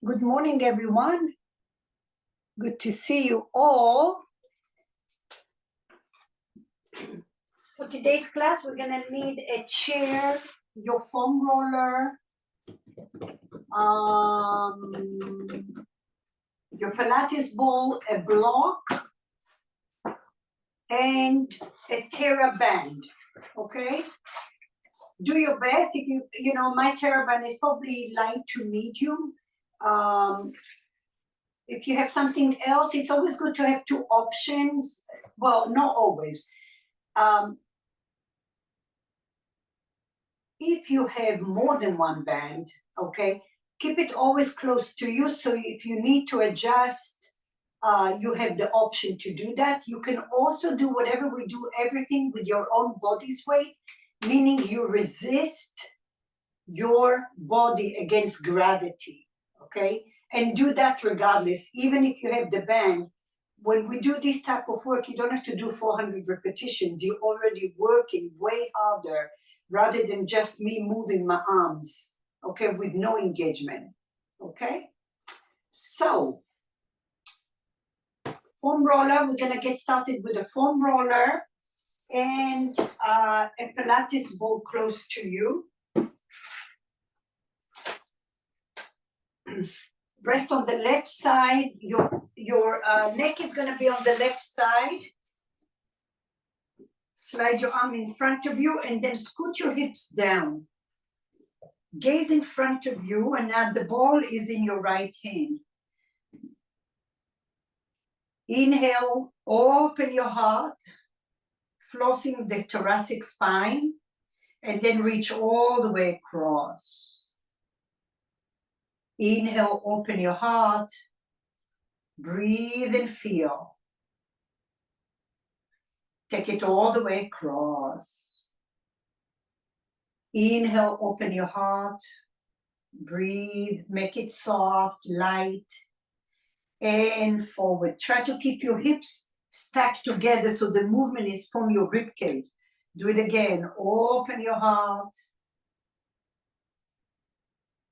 Good morning, everyone. Good to see you all. For today's class, we're going to need a chair, your foam roller, your Pilates ball, a block, and a TheraBand, okay? Do your best. If you know, my TheraBand is probably light to medium. If you have something else, it's always good to have two options. Well, not always. If you have more than one band, okay, keep it always close to you. So if you need to adjust, you have the option to do that. You can also do whatever we do, everything with your own body's weight, meaning you resist your body against gravity, okay? And do that regardless, even if you have the band. When we do this type of work, you don't have to do 400 repetitions. You're already working way harder rather than just me moving my arms, okay, with no engagement, okay? So, foam roller, we're gonna get started with a foam roller and a Pilates ball close to you. Rest on the left side. Your neck is going to be on the left side. Slide your arm in front of you and then scoot your hips down. Gaze in front of you, and now the ball is in your right hand. Inhale, open your heart, flossing the thoracic spine, and then reach all the way across. Inhale, open your heart, breathe and feel. Take it all the way across. Inhale, open your heart, breathe, make it soft, light, and forward. Try to keep your hips stacked together so the movement is from your ribcage. Do it again, open your heart.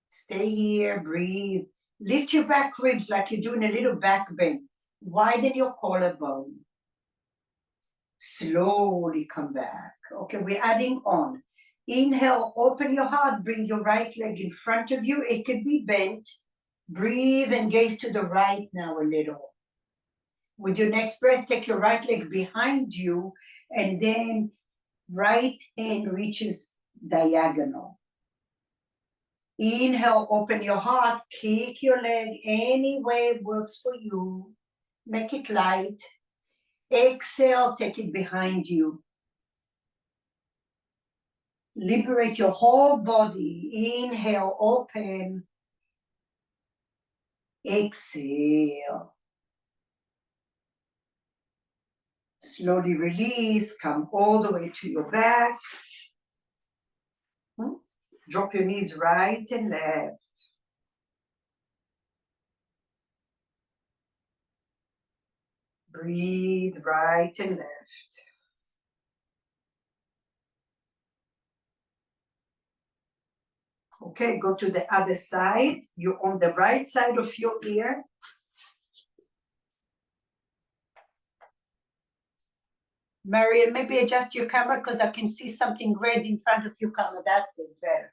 Stay here, breathe. Lift your back ribs like you're doing a little back bend. Widen your collarbone. Slowly come back. Okay, we're adding on. Inhale, open your heart, bring your right leg in front of you. It could be bent. Breathe and gaze to the right now a little. With your next breath, take your right leg behind you and then right hand reaches diagonal. Inhale, open your heart, kick your leg any way works for you. Make it light. Exhale, take it behind you. Liberate your whole body. Inhale, open. Exhale. Slowly release. Come all the way to your back. Drop your knees right and left. Breathe right and left. Okay, go to the other side. You're on the right side of your ear. Marian, maybe adjust your camera because I can see something red in front of your camera. That's it, better.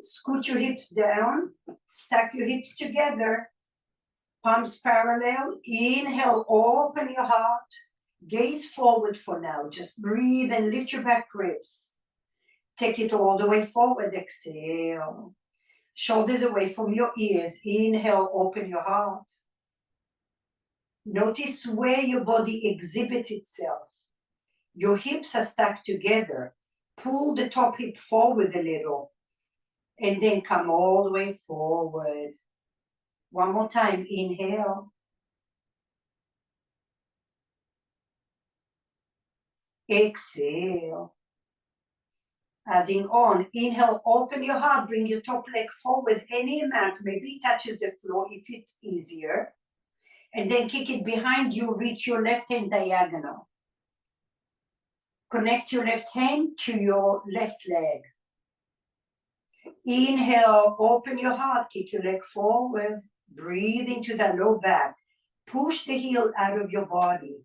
Scoot your hips down. Stack your hips together. Palms parallel. Inhale, open your heart. Gaze forward for now. Just breathe and lift your back ribs. Take it all the way forward. Exhale. Shoulders away from your ears. Inhale, open your heart. Notice where your body exhibits itself. Your hips are stacked together. Pull the top hip forward a little. And then come all the way forward. One more time. Inhale. Exhale. Adding on. Inhale, open your heart. Bring your top leg forward any amount. Maybe it touches the floor if it's easier. And then kick it behind you. Reach your left hand diagonal. Connect your left hand to your left leg. Inhale, open your heart, kick your leg forward. Breathe into the low back. Push the heel out of your body.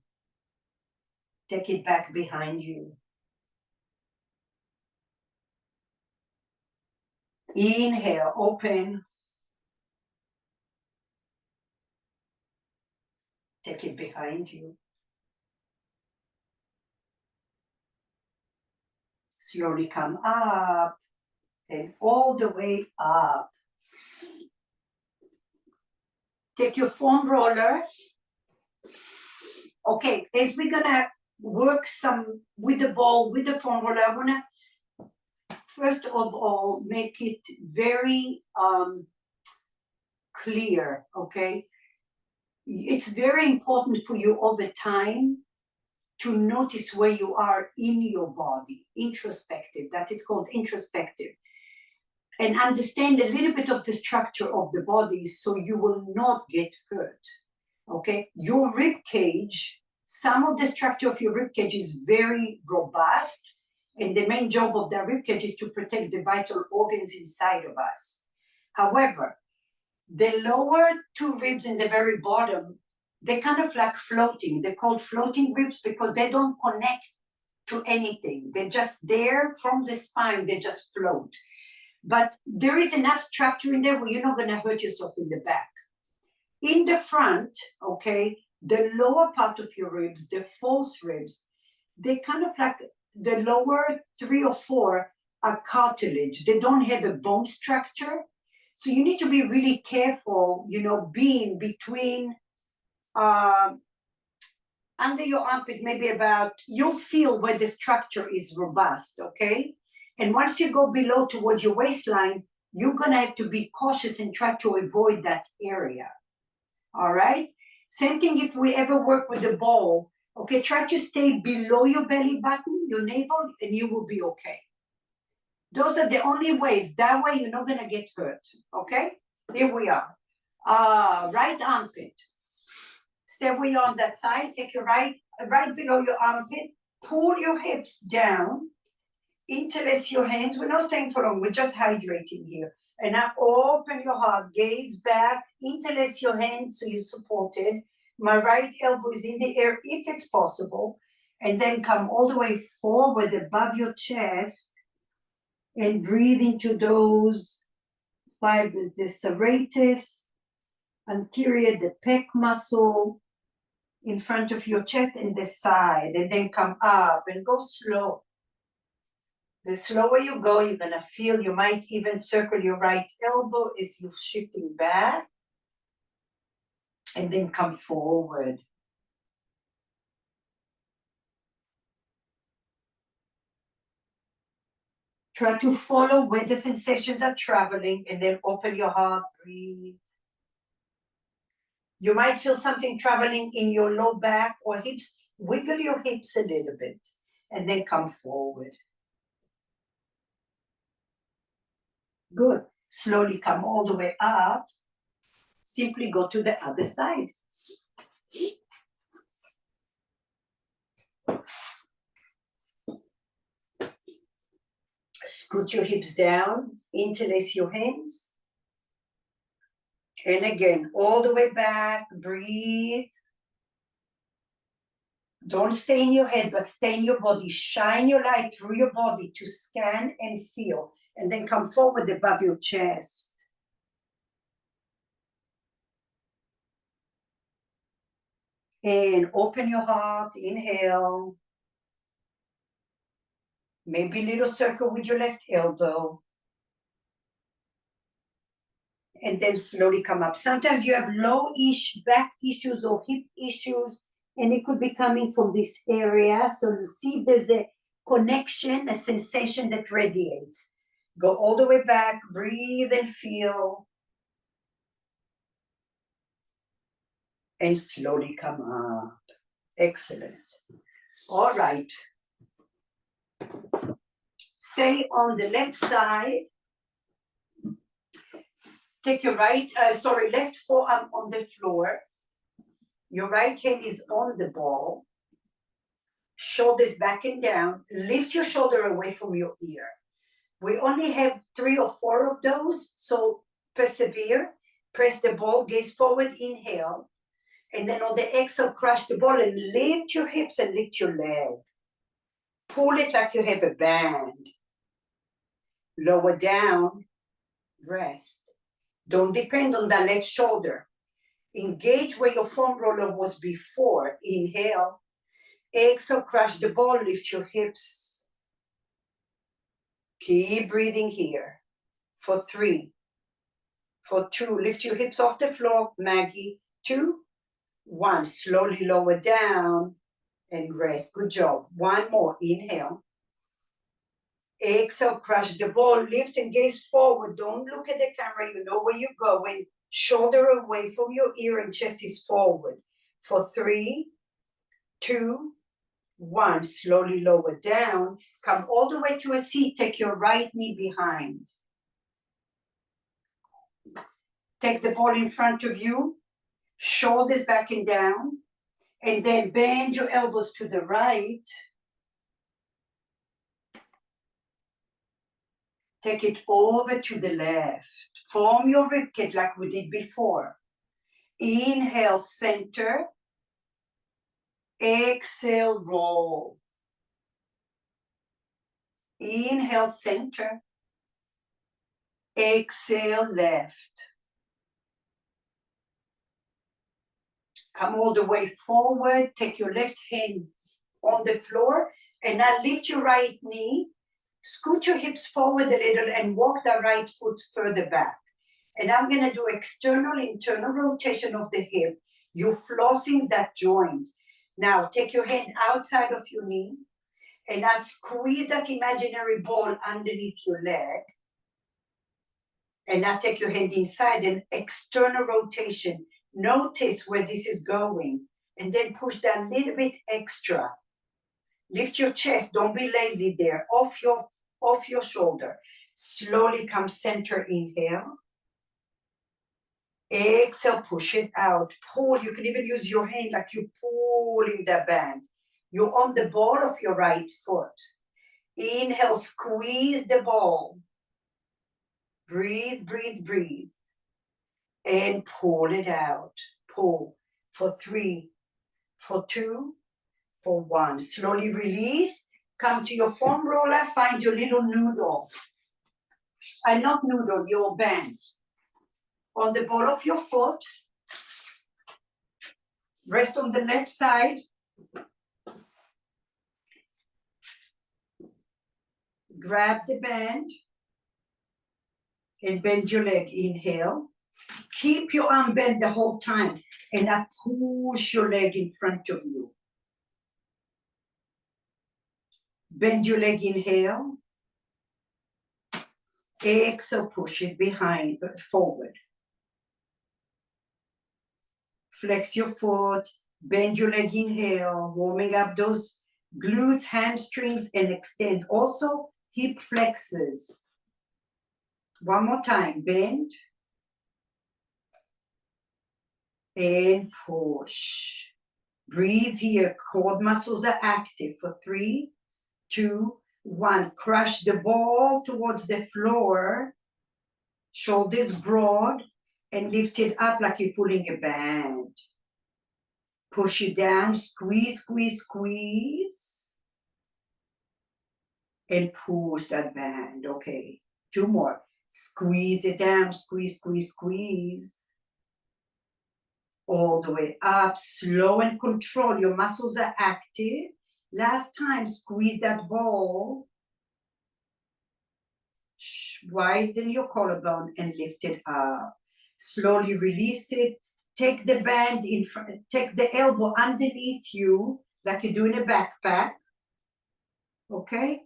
Take it back behind you. Inhale, open. Take it behind you. Slowly come up and all the way up. Take your foam roller. Okay, as we're gonna work some with the ball, with the foam roller, I wanna first of all make it very clear, okay? It's very important for you over time to notice where you are in your body, introspective, that it's called introspective. And understand a little bit of the structure of the body so you will not get hurt, okay? Your rib cage, some of the structure of your rib cage is very robust, and the main job of the rib cage is to protect the vital organs inside of us. However, the lower two ribs in the very bottom, they're kind of like floating. They're called floating ribs because they don't connect to anything. They're just there from the spine, they just float. But there is enough structure in there where you're not going to hurt yourself in the back. In the front, okay, the lower part of your ribs, the false ribs, they kind of like the lower 3 or 4 are cartilage. They don't have a bone structure. So you need to be really careful, you know, being between under your armpit, maybe about, you'll feel where the structure is robust, okay? And once you go below towards your waistline, you're gonna have to be cautious and try to avoid that area, all right? Same thing if we ever work with the ball, okay, try to stay below your belly button, your navel, and you will be okay. Those are the only ways, that way you're not gonna get hurt, okay? Here we are, right armpit. Stay where you're on that side, take your right below your armpit, pull your hips down, interlace your hands. We're not staying for long, we're just hydrating here. And now open your heart, gaze back, interlace your hands so you're supported. My right elbow is in the air if it's possible. And then come all the way forward above your chest and breathe into those fibers, the serratus, anterior, the pec muscle in front of your chest and the side, and then come up and go slow. The slower you go, you're gonna feel, you might even circle your right elbow as you're shifting back, and then come forward. Try to follow where the sensations are traveling, and then open your heart, breathe. You might feel something traveling in your low back or hips. Wiggle your hips a little bit and then come forward. Good. Slowly come all the way up. Simply go to the other side. Scoot your hips down, interlace your hands. And again, all the way back, breathe. Don't stay in your head, but stay in your body. Shine your light through your body to scan and feel. And then come forward above your chest. And open your heart, inhale. Maybe a little circle with your left elbow. And then slowly come up. Sometimes you have low-ish back issues or hip issues, and it could be coming from this area. So see if there's a connection, a sensation that radiates. Go all the way back, breathe and feel. And slowly come up. Excellent. All right. Stay on the left side. Take your left forearm on the floor. Your right hand is on the ball. shoulders back and down, lift your shoulder away from your ear. We only have 3 or 4 of those, so persevere. Press the ball, gaze forward, inhale. And then on the exhale, crush the ball and lift your hips and lift your leg. Pull it like you have a band. Lower down, rest. Don't depend on the left shoulder. Engage where your foam roller was before. Inhale. Exhale, crush the ball, lift your hips. Keep breathing here. For 3. For 2, lift your hips off the floor, Maggie. 2, 1, slowly lower down and rest. Good job. 1 more, inhale. Exhale, crush the ball, lift and gaze forward. Don't look at the camera, you know where you're going. Shoulder away from your ear and chest is forward. For 3, 2, 1, slowly lower down. Come all the way to a seat, take your right knee behind. Take the ball in front of you, shoulders back and down, and then bend your elbows to the right. Take it over to the left. Form your ribcage like we did before. Inhale, center. Exhale, roll. Inhale, center. Exhale, left. Come all the way forward. Take your left hand on the floor and now lift your right knee. Scoot your hips forward a little and walk the right foot further back. And I'm going to do external, internal rotation of the hip. You're flossing that joint. Now take your hand outside of your knee and now squeeze that imaginary ball underneath your leg. And now take your hand inside and external rotation. Notice where this is going. And then push that a little bit extra. Lift your chest. Don't be lazy there. Off your shoulder. Slowly come center. Inhale. Exhale. Push it out. Pull. You can even use your hand like you're pulling the band. You're on the ball of your right foot. Inhale. Squeeze the ball. Breathe, breathe, breathe. And pull it out. Pull. For 3, for 2, for 1. Slowly release. Come to your foam roller. Find your little noodle. Not noodle, your band. On the ball of your foot. Rest on the left side. Grab the band. And bend your leg. Inhale. Keep your arm bent the whole time. And now push your leg in front of you. Bend your leg, inhale. Exhale, push it behind, forward. Flex your foot, bend your leg, inhale, warming up those glutes, hamstrings, and extend. Also, hip flexors. One more time, bend. And push. Breathe here, core muscles are active for 3, 2, 1. Crush the ball towards the floor. Shoulders broad and lift it up like you're pulling a band. Push it down, squeeze, squeeze, squeeze. And push that band. Okay, 2 more. Squeeze it down, squeeze, squeeze, squeeze. All the way up, slow and control. Your muscles are active. Last time, squeeze that ball. Widen your collarbone and lift it up. Slowly release it. Take the band in front, take the elbow underneath you, like you do in a backpack. Okay?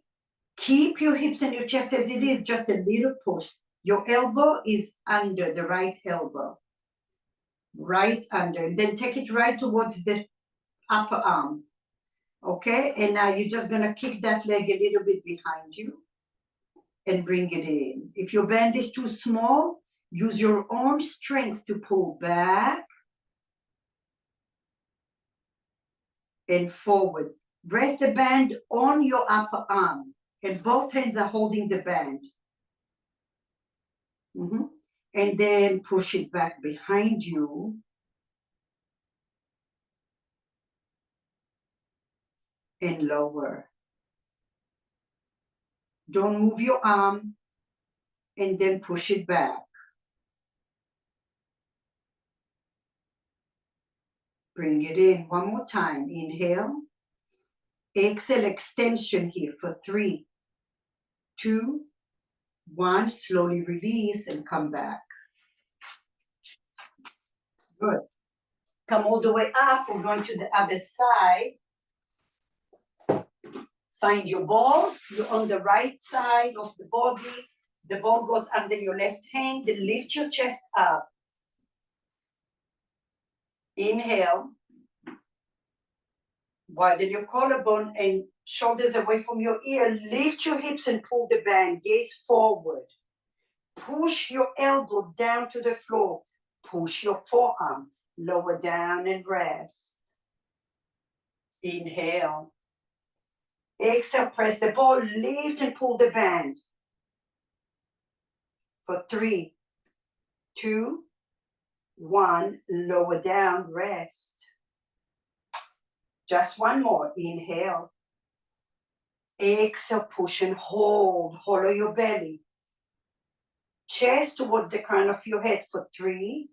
Keep your hips and your chest as it is, just a little push. Your elbow is under, the right elbow. Right under. Then take it right towards the upper arm. Okay? And now you're just going to kick that leg a little bit behind you and bring it in. If your band is too small, use your own strength to pull back and forward. Rest the band on your upper arm, and both hands are holding the band. And then push it back behind you. And lower. Don't move your arm, and then push it back. Bring it in one more time. Inhale. Exhale, extension here for 3, 2, 1. Slowly release and come back. Good. Come all the way up. We're going to the other side. Find your ball. You're on the right side of the body. The ball goes under your left hand. Then lift your chest up. Inhale. Widen your collarbone and shoulders away from your ear. Lift your hips and pull the band. Gaze forward. Push your elbow down to the floor. Push your forearm. Lower down and rest. Inhale. Exhale, press the ball. Lift and pull the band. For 3, 2, 1. Lower down, rest. Just one more. Inhale. Exhale, push and hold. Hollow your belly. Chest towards the crown of your head for 3,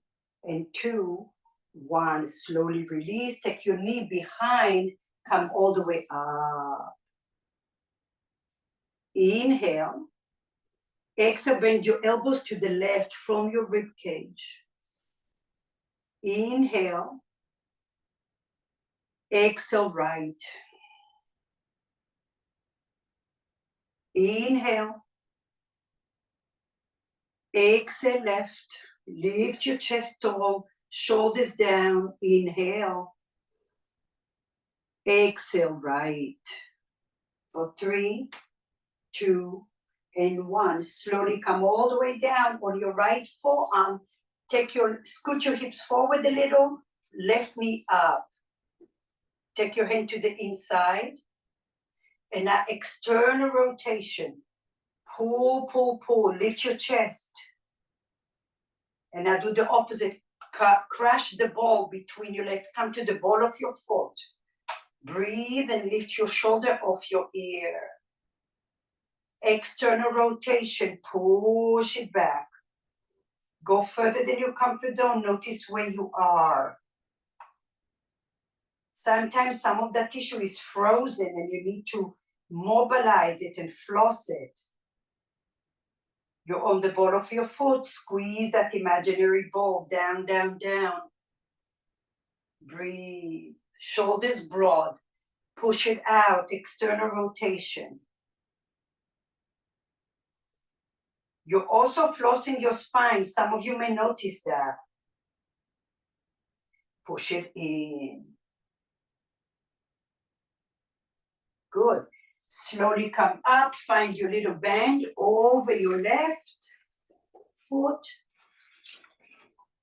2, 1. Slowly release. Take your knee behind. Come all the way up. Inhale. Exhale, bend your elbows to the left from your rib cage. Inhale. Exhale, right. Inhale. Exhale, left. Lift your chest tall, shoulders down. Inhale. Exhale, right. For 3, 2, and 1. Slowly come all the way down on your right forearm. Scoot your hips forward a little. Left knee up. Take your hand to the inside. And now external rotation. Pull, pull, pull. Lift your chest. And now do the opposite. Crash the ball between your legs. Come to the ball of your foot. Breathe and lift your shoulder off your ear. External rotation. Push it back. Go further than your comfort zone. Notice where you are. Sometimes some of the tissue is frozen and you need to mobilize it and floss it. You're on the ball of your foot. Squeeze that imaginary ball. Down, down, down. Breathe. Shoulders broad. Push it out. External rotation. You're also flossing your spine. Some of you may notice that. Push it in. Good. Slowly come up. Find your little band over your left foot.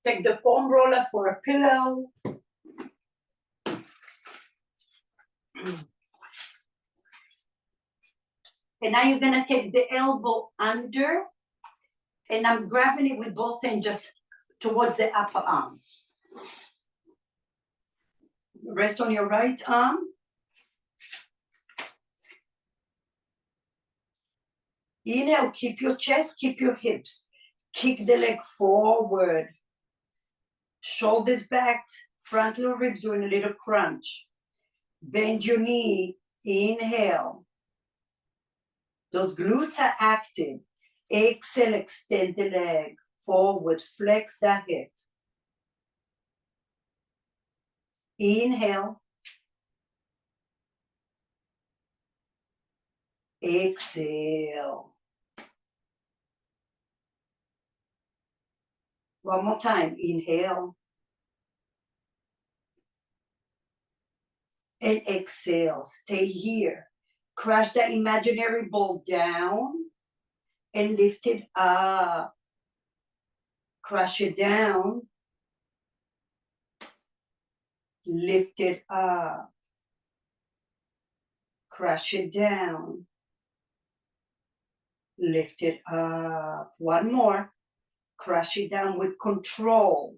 Take the foam roller for a pillow. And now you're going to take the elbow under. And I'm grabbing it with both hands just towards the upper arm. Rest on your right arm. Inhale, keep your chest, keep your hips. Kick the leg forward. Shoulders back, frontal ribs doing a little crunch. Bend your knee. Inhale. Those glutes are active. Exhale, extend the leg. Forward, flex the hip. Inhale. Exhale. One more time. Inhale. And exhale. Stay here. Crash that imaginary ball down and lift it up. Crash it down. Lift it up. Crush it down. Lift it up. One more. Crush it down with control.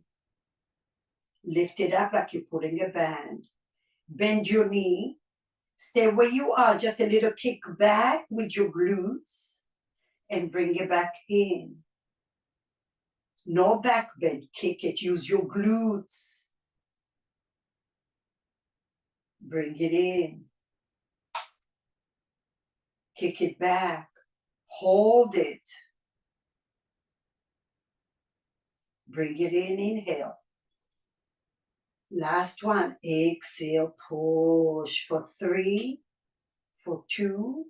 Lift it up like you're putting a band. Bend your knee. Stay where you are. Just a little kick back with your glutes. And bring it back in. No back bend. Kick it. Use your glutes. Bring it in. Kick it back. Hold it. Bring it in. Inhale. Last one. Exhale. Push for 3, for 2,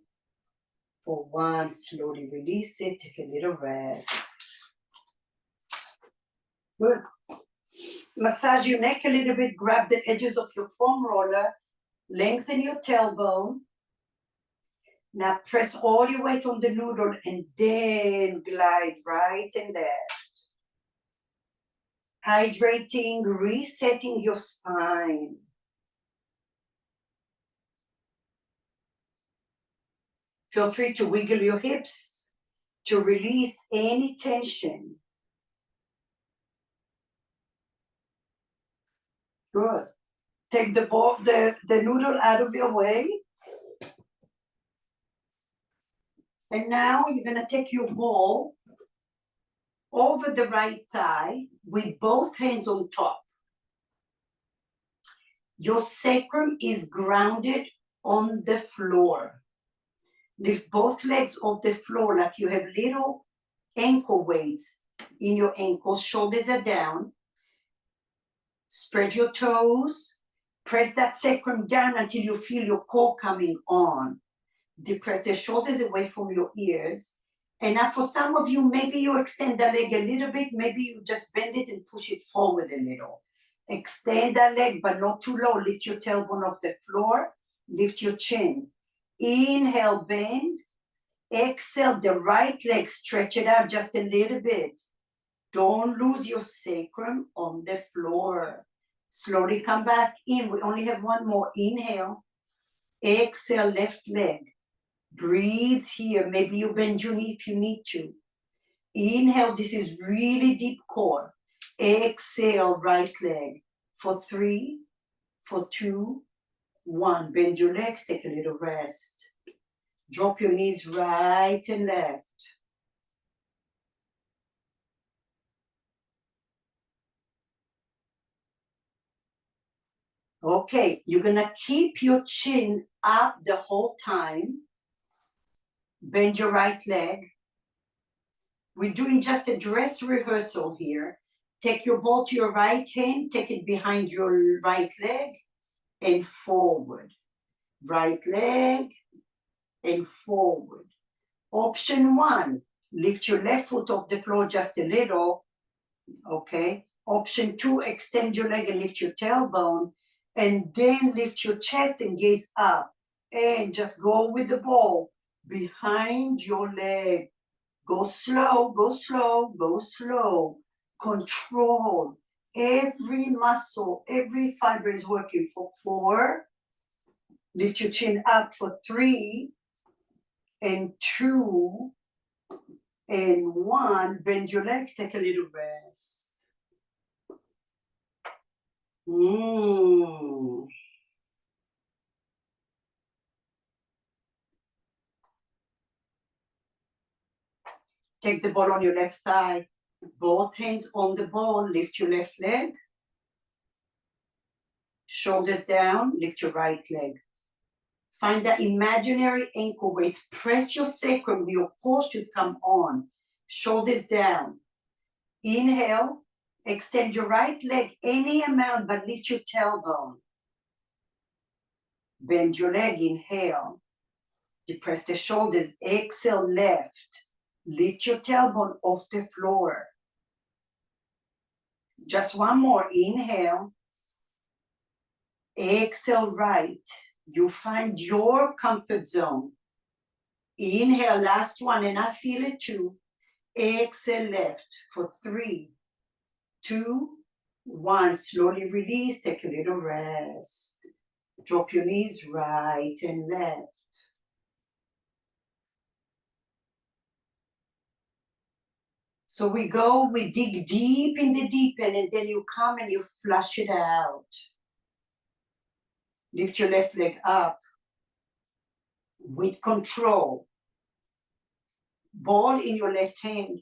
for 1. Slowly release it. Take a little rest. Good. Massage your neck a little bit. Grab the edges of your foam roller. Lengthen your tailbone. Now press all your weight on the noodle and then glide right and left. Hydrating, resetting your spine. Feel free to wiggle your hips to release any tension. Good. Take the noodle out of your way. And now you're going to take your ball over the right thigh with both hands on top. Your sacrum is grounded on the floor. Lift both legs off the floor like you have little ankle weights in your ankles. Shoulders are down. Spread your toes. Press that sacrum down until you feel your core coming on. Depress the shoulders away from your ears. And now for some of you, maybe you extend the leg a little bit. Maybe you just bend it and push it forward a little. Extend that leg, but not too low. Lift your tailbone off the floor. Lift your chin. Inhale, bend. Exhale, the right leg. Stretch it out just a little bit. Don't lose your sacrum on the floor. Slowly come back in. We only have one more. Inhale. Exhale, left leg. Breathe here. Maybe you bend your knee if you need to. Inhale. This is really deep core. Exhale, right leg. For 3, for 2, 1. Bend your legs. Take a little rest. Drop your knees right and left. Okay, you're going to keep your chin up the whole time. Bend your right leg. We're doing just a dress rehearsal here. Take your ball to your right hand. Take it behind your right leg and forward. Right leg and forward. Option 1, lift your left foot off the floor just a little. Okay. Option 2, extend your leg and lift your tailbone. And then lift your chest and gaze up. And just go with the ball behind your leg. Go slow, go slow, go slow. Control. Every muscle, every fiber is working for 4. Lift your chin up for 3 and 2 and 1. Bend your legs, take a little rest. Take the ball on your left thigh. Both hands on the ball. Lift your left leg. Shoulders down. Lift your right leg. Find the imaginary ankle weights. Press your sacrum. Your core should come on. Shoulders down. Inhale. Extend your right leg any amount, but lift your tailbone. Bend your leg. Inhale. Depress the shoulders. Exhale, left. Lift your tailbone off the floor. Just one more. Inhale. Exhale, right. You find your comfort zone. Inhale, last one, and I feel it too. Exhale, left for 3, 2, 1. Slowly release. Take a little rest. Drop your knees right and left. So we dig deep in the deep end, and then you come and you flush it out. Lift your left leg up with control. Ball in your left hand.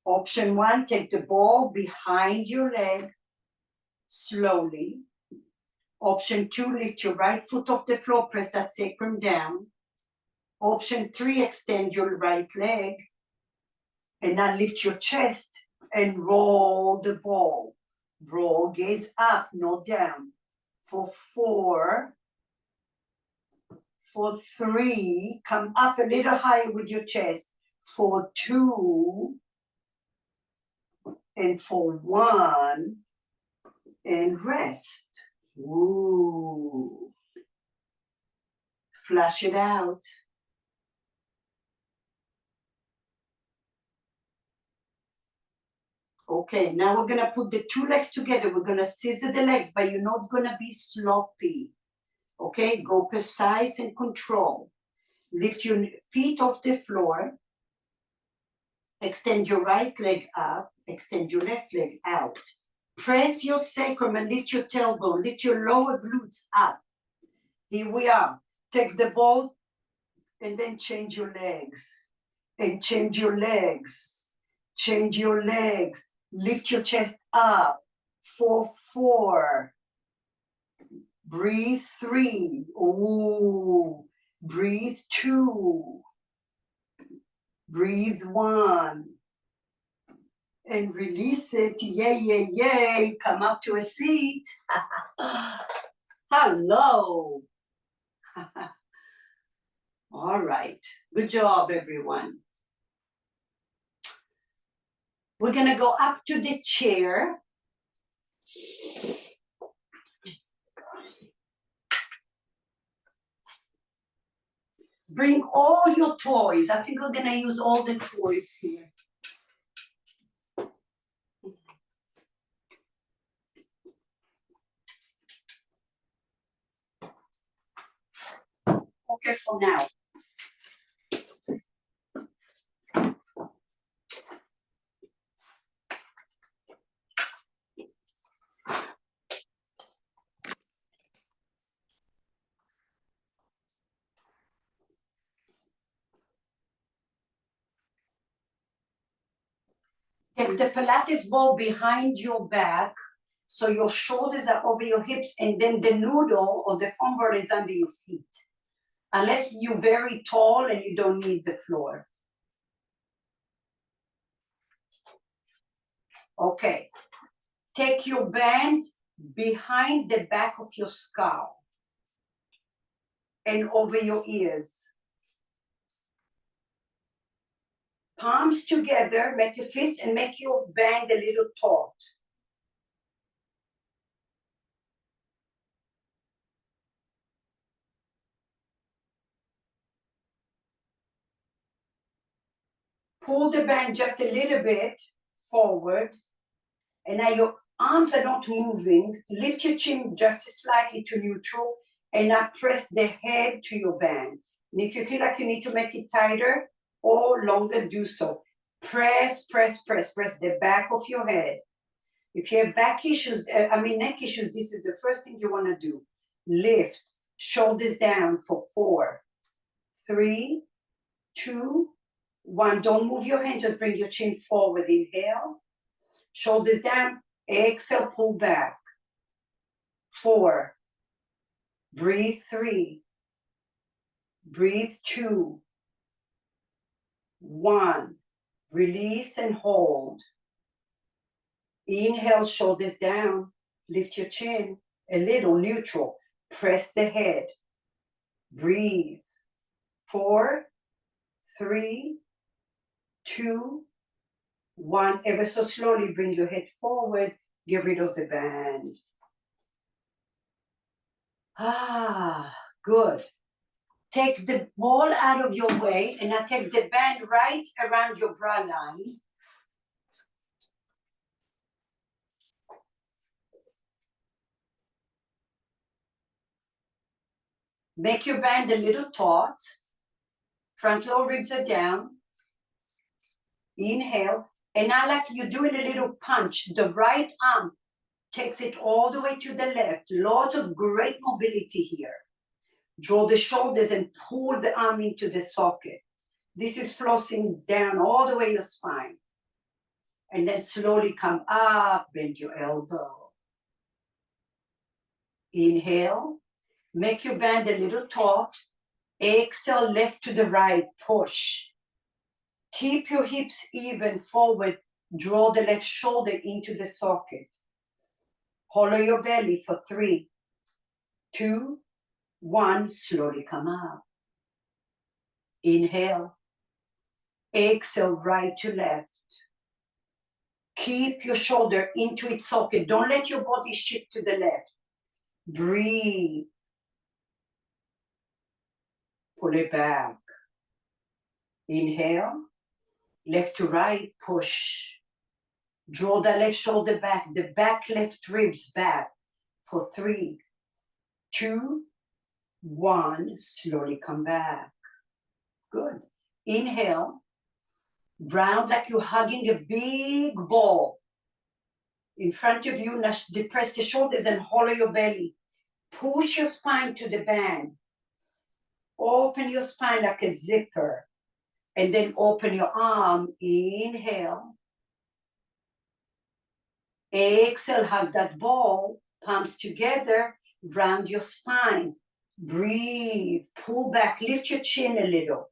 Option 1, take the ball behind your leg slowly. Option 2, lift your right foot off the floor, press that sacrum down. Option 3, extend your right leg. And now lift your chest and roll the ball. Roll, gaze up, not down. For 4, for 3, come up a little higher with your chest. For 2, and for 1, and rest. Ooh. Flush it out. Okay, now we're gonna put the 2 legs together. We're gonna scissor the legs, but you're not gonna be sloppy. Okay, go precise and control. Lift your feet off the floor. Extend your right leg up. Extend your left leg out. Press your sacrum and lift your tailbone. Lift your lower glutes up. Here we are. Take the ball and then change your legs. And change your legs. Change your legs. Lift your chest up. For 4. Breathe 3. Ooh. Breathe 2. Breathe 1. And release it. Yay, yay, yay. Come up to a seat. Hello. All right. Good job, everyone. We're going to go up to the chair. Bring all your toys. I think we're going to use all the toys here. Okay, for now. Take the Pilates ball behind your back, so your shoulders are over your hips, and then the noodle or the foam roller is under your feet. Unless you're very tall and you don't need the floor. Okay. Take your band behind the back of your skull and over your ears. Palms together, make your fist and make your band a little taut. Pull the band just a little bit forward. And now your arms are not moving. Lift your chin just slightly to neutral. And now press the head to your band. And if you feel like you need to make it tighter or longer, do so. Press, press, press, press the back of your head. If you have neck issues, this is the first thing you want to do. Lift, shoulders down for 4, 3, 2, 1. Don't move your hand, just bring your chin forward. Inhale, shoulders down, exhale, pull back. 4, breathe 3, breathe 2, 1. Release and hold. Inhale, shoulders down, lift your chin, a little neutral, press the head, breathe. 4, 3, 2, 1. Ever so slowly bring your head forward, get rid of the band. Good. Take the ball out of your way, and I take the band right around your bra line. Make your band a little taut. Front lower ribs are down. Inhale. And now like you're doing a little punch. The right arm takes it all the way to the left. Lots of great mobility here. Draw the shoulders and pull the arm into the socket. This is flossing down all the way your spine. And then slowly come up, bend your elbow. Inhale, make your band a little taut. Exhale, left to the right, push. Keep your hips even forward. Draw the left shoulder into the socket. Hollow your belly for 3, 2, 1. Slowly come up. Inhale. Exhale, right to left. Keep your shoulder into its socket. Don't let your body shift to the left. Breathe. Pull it back. Inhale. Left to right, push. Draw the left shoulder back, the back left ribs back for 3, 2, 1. Slowly come back. Good. Inhale. Round like you're hugging a big ball. In front of you, now depress the shoulders and hollow your belly. Push your spine to the band. Open your spine like a zipper. And then open your arm. Inhale. Exhale, hug that ball. Palms together. Round your spine. Breathe. Pull back. Lift your chin a little.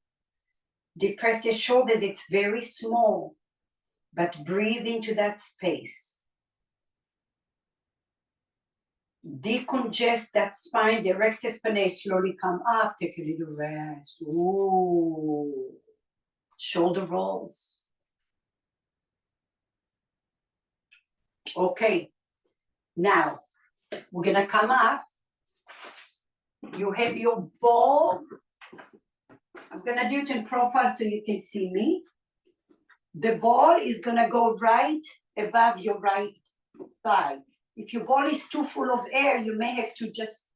Depress the shoulders. It's very small. But breathe into that space. Decongest that spine, the rectus spinae, slowly come up, take a little rest. Ooh. Shoulder rolls. Okay, now we're gonna come up. You have your ball. I'm gonna do it in profile so you can see me. The ball is gonna go right above your right thigh. If your ball is too full of air, you may have to just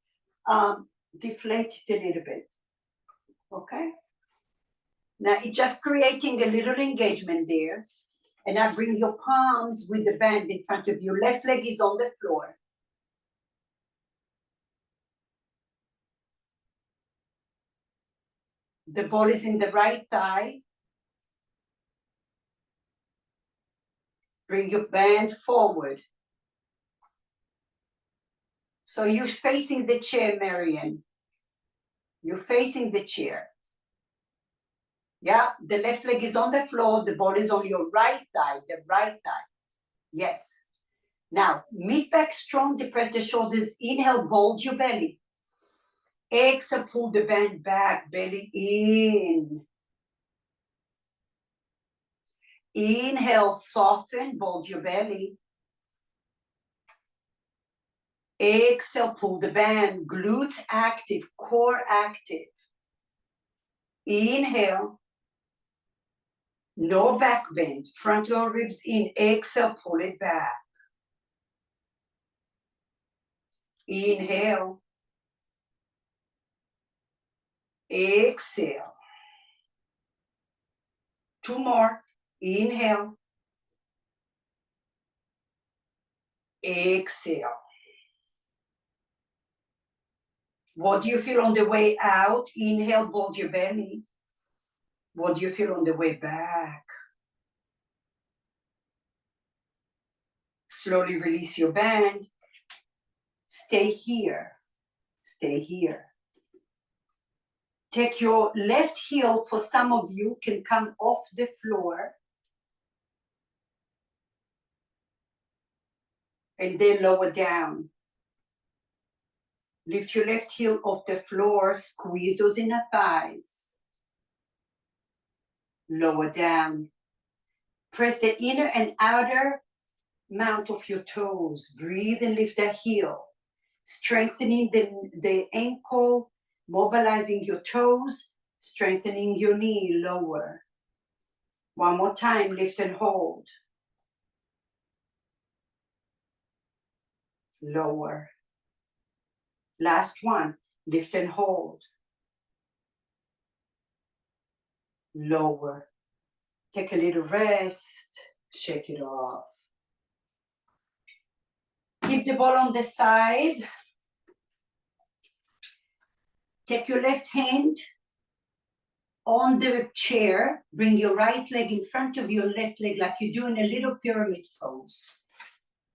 deflate it a little bit. Okay? Now it's just creating a little engagement there. And now bring your palms with the band in front of you. Left leg is on the floor. The ball is in the right thigh. Bring your band forward. So you're facing the chair, Marianne. You're facing the chair. Yeah, the left leg is on the floor. The ball is on your right thigh, the right thigh. Yes. Now, mid back strong, depress the shoulders. Inhale, bulge your belly. Exhale, pull the band back, belly in. Inhale, soften, bulge your belly. Exhale, pull the band, glutes active, core active. Inhale, lower back bend, front lower ribs in. Exhale, pull it back. Inhale. Exhale. 2 more. Inhale. Exhale. What do you feel on the way out? Inhale, bulge your belly. What do you feel on the way back? Slowly release your band. Stay here. Stay here. Take your left heel, for some of you, can come off the floor. And then lower down. Lift your left heel off the floor. Squeeze those inner thighs. Lower down. Press the inner and outer mount of your toes. Breathe and lift the heel. Strengthening the ankle, mobilizing your toes, strengthening your knee, lower. One more time, lift and hold. Lower. Last one, lift and hold. Lower. Take a little rest, shake it off. Keep the ball on the side. Take your left hand on the chair, bring your right leg in front of your left leg like you're doing a little pyramid pose.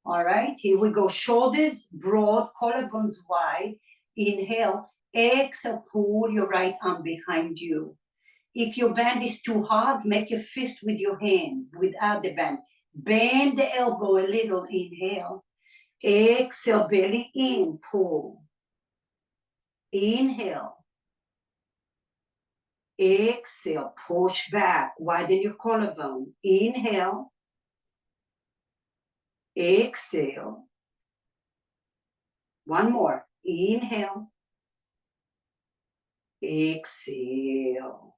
All right, here we go. Shoulders broad, collarbones wide. Inhale, exhale, pull your right arm behind you. If your band is too hard, make a fist with your hand without the band. Bend the elbow a little, inhale. Exhale, belly in, pull. Inhale. Exhale, push back, widen your collarbone. Inhale. Exhale. One more. Inhale. Exhale.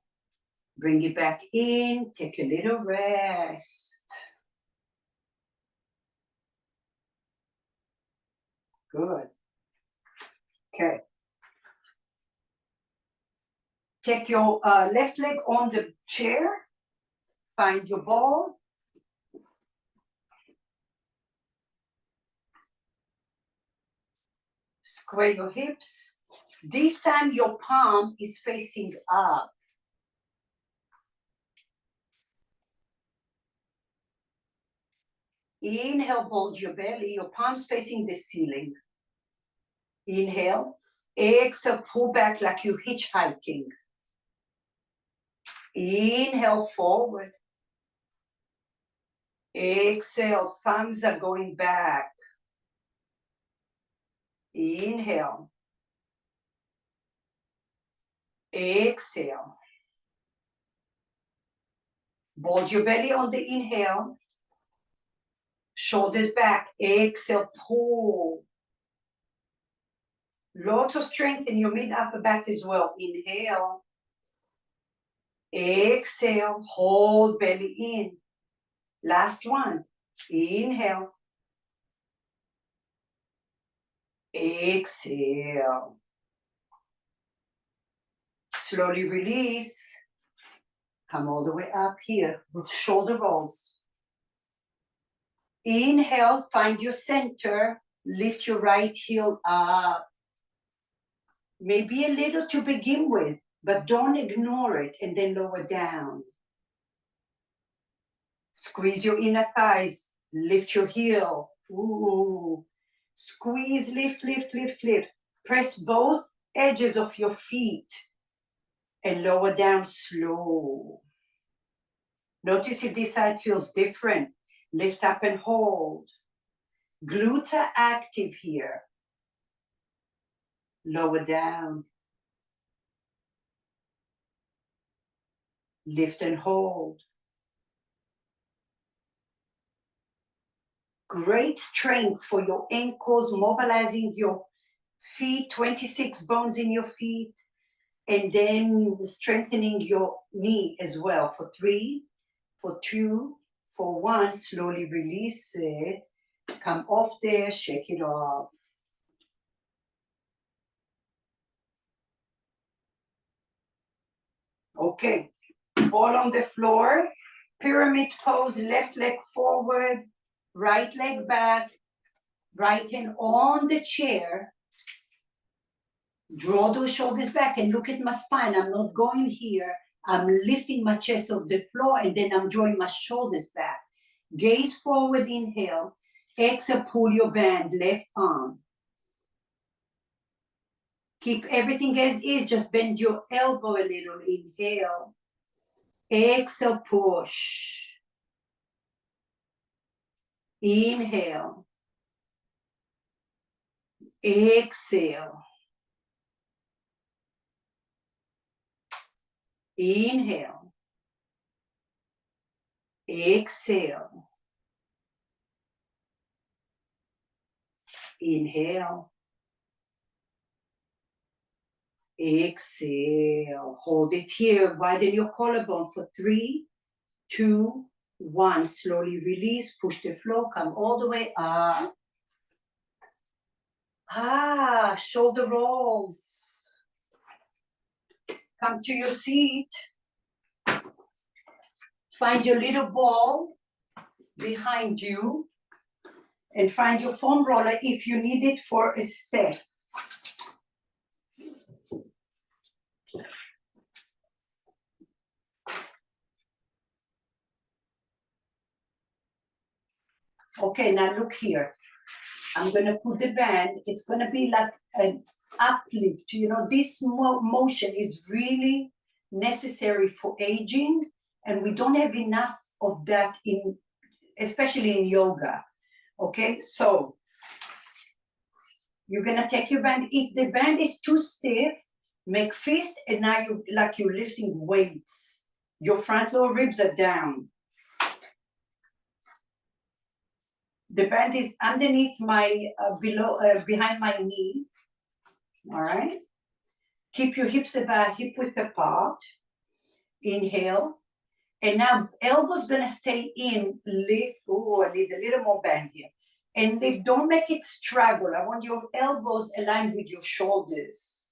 Bring it back in. Take a little rest. Good. Okay. Take your left leg on the chair. Find your ball. Square your hips. This time your palm is facing up. Inhale, bulge your belly. Your palms facing the ceiling. Inhale. Exhale, pull back like you're hitchhiking. Inhale, forward. Exhale, thumbs are going back. Inhale. Exhale. Bulge your belly on the inhale. Shoulders back. Exhale, pull. Lots of strength in your mid-upper back as well. Inhale. Exhale, hold belly in. Last one. Inhale. Exhale. Slowly release. Come all the way up here with shoulder rolls. Inhale, find your center. Lift your right heel up. Maybe a little to begin with, but don't ignore it and then lower down. Squeeze your inner thighs. Lift your heel. Ooh. Squeeze, lift, lift, lift, lift. Press both edges of your feet and lower down slow. Notice if this side feels different. Lift up and hold. Glutes are active here. Lower down. Lift and hold. Great strength for your ankles, mobilizing your feet, 26 bones in your feet, and then strengthening your knee as well. For 3, for 2, for 1, slowly release it. Come off there, shake it off. Okay, ball on the floor, pyramid pose, left leg forward, right leg back, right hand on the chair. Draw those shoulders back and look at my spine. I'm not going here. I'm lifting my chest off the floor and then I'm drawing my shoulders back. Gaze forward, inhale. Exhale, pull your band, left arm. Keep everything as is, just bend your elbow a little. Inhale. Exhale, push. Inhale. Exhale. Inhale. Exhale. Inhale. Exhale. Hold it here. Widen your collarbone for 3, 2, 1. Slowly release. Push the floor. Come all the way up. Shoulder rolls. Come to your seat. Find your little ball behind you and find your foam roller if you need it for a step. Okay, now look here. I'm gonna put the band. It's gonna be like an uplift. You know, this motion is really necessary for aging, and we don't have enough of that in, especially in yoga. Okay, so you're gonna take your band. If the band is too stiff, make fist, and now you like you're lifting weights. Your front lower ribs are down. The band is underneath my behind my knee. All right. Keep your hips about hip width apart. Inhale. And now elbows gonna stay in. Lift. Oh, I need a little more band here. And lift. Don't make it struggle. I want your elbows aligned with your shoulders.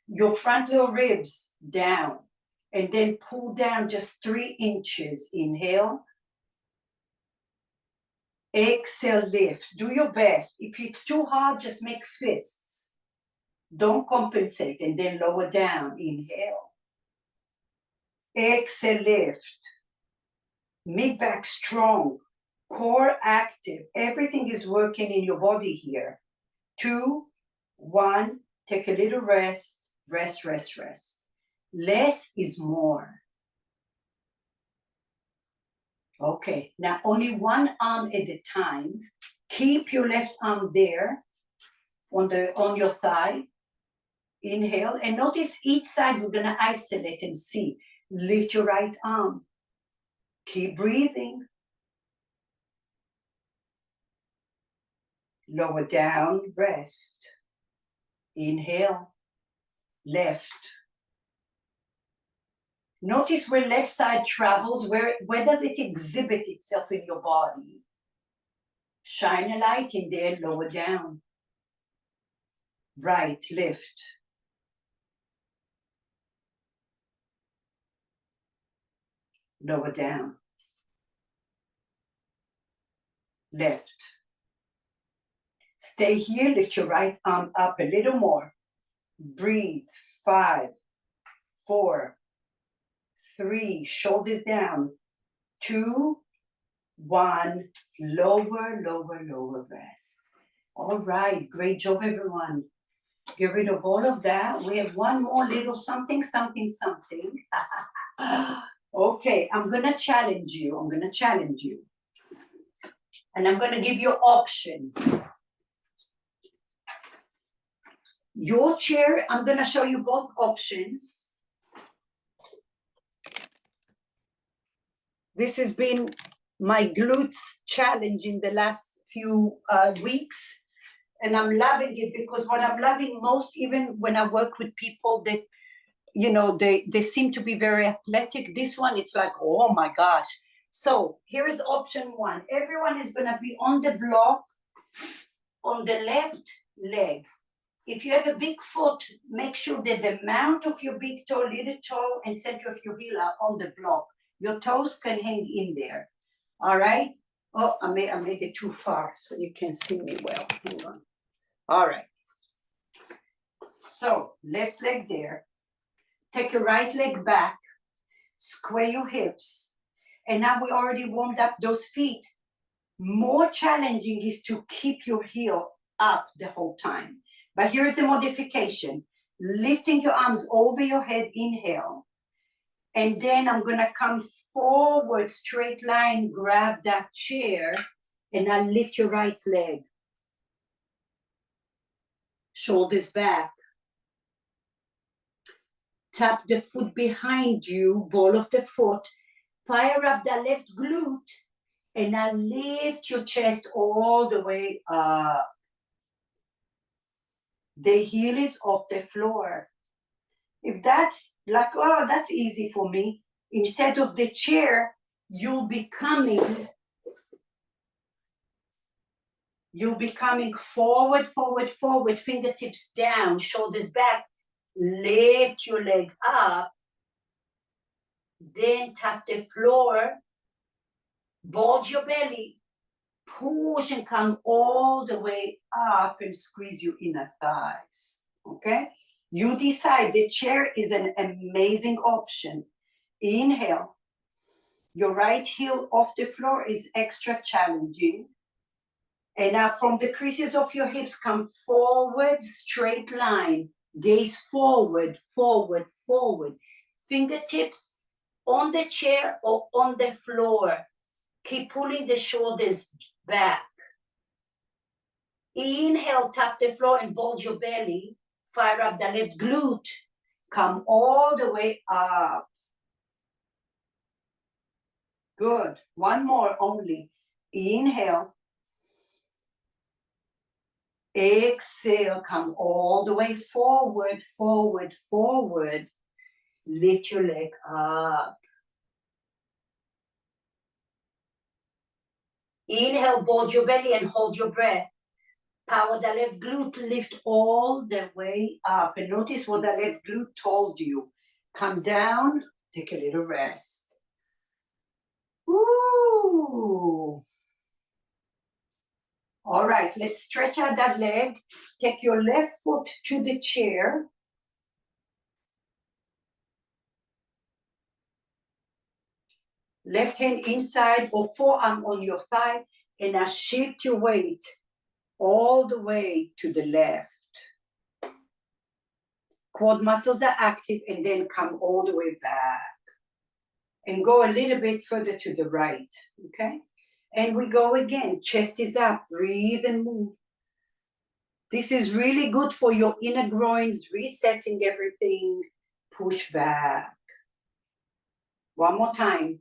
Your front lower ribs down. And then pull down just 3 inches. Inhale. Exhale, lift. Do your best. If it's too hard, just make fists. Don't compensate, and then lower down. Inhale. Exhale, lift. Mid back strong. Core active. Everything is working in your body here. 2, 1. Take a little rest. Rest, rest, rest. Less is more. Okay, now only one arm at a time. Keep your left arm there on your thigh. Inhale, and notice each side we're gonna isolate and see. Lift your right arm. Keep breathing. Lower down, rest. Inhale, left. Notice where left side travels, where does it exhibit itself in your body? Shine a light in there, lower down. Right, lift. Lower down. Left. Stay here, lift your right arm up a little more. Breathe. 5, 4, 3, shoulders down. 2, 1, lower, lower, lower, rest. All right, great job, everyone. Get rid of all of that. We have one more little something, something, something. Okay, I'm gonna challenge you. I'm gonna challenge you. And I'm gonna give you options. Your chair, I'm gonna show you both options. This has been my glutes challenge in the last few weeks. And I'm loving it because what I'm loving most, even when I work with people that, you know, they seem to be very athletic. This one, it's like, oh my gosh. So here is option 1. Everyone is gonna be on the block on the left leg. If you have a big foot, make sure that the mount of your big toe, little toe, and center of your heel are on the block. Your toes can hang in there. All right? Oh, I made it too far so you can see me well. Hang on. All right. So left leg there. Take your right leg back. Square your hips. And now we already warmed up those feet. More challenging is to keep your heel up the whole time. But here's the modification. Lifting your arms over your head, inhale. And then I'm gonna come forward, straight line, grab that chair, and I lift your right leg. Shoulders back. Tap the foot behind you, ball of the foot. Fire up the left glute, and I lift your chest all the way up. The heel is off the floor. If that's like, oh, that's easy for me. Instead of the chair, you'll be coming forward, forward, forward, fingertips down, shoulders back. Lift your leg up. Then tap the floor, bulge your belly, push and come all the way up and squeeze your inner thighs, okay? You decide. The chair is an amazing option. Inhale. Your right heel off the floor is extra challenging. And now from the creases of your hips, come forward, straight line. Gaze forward, forward, forward. Fingertips on the chair or on the floor. Keep pulling the shoulders back. Inhale, tap the floor and bulge your belly. Fire up the left glute. Come all the way up. Good. One more only. Inhale. Exhale, come all the way forward, forward, forward. Lift your leg up. Inhale, bulge your belly and hold your breath. Power the left glute, lift all the way up. And notice what the left glute told you. Come down, take a little rest. Ooh. All right, let's stretch out that leg. Take your left foot to the chair. Left hand inside or forearm on your thigh, and now shift your weight all the way to the left. Quad muscles are active, and then come all the way back. And go a little bit further to the right, okay? And we go again, chest is up, breathe and move. This is really good for your inner groins, resetting everything, push back. One more time.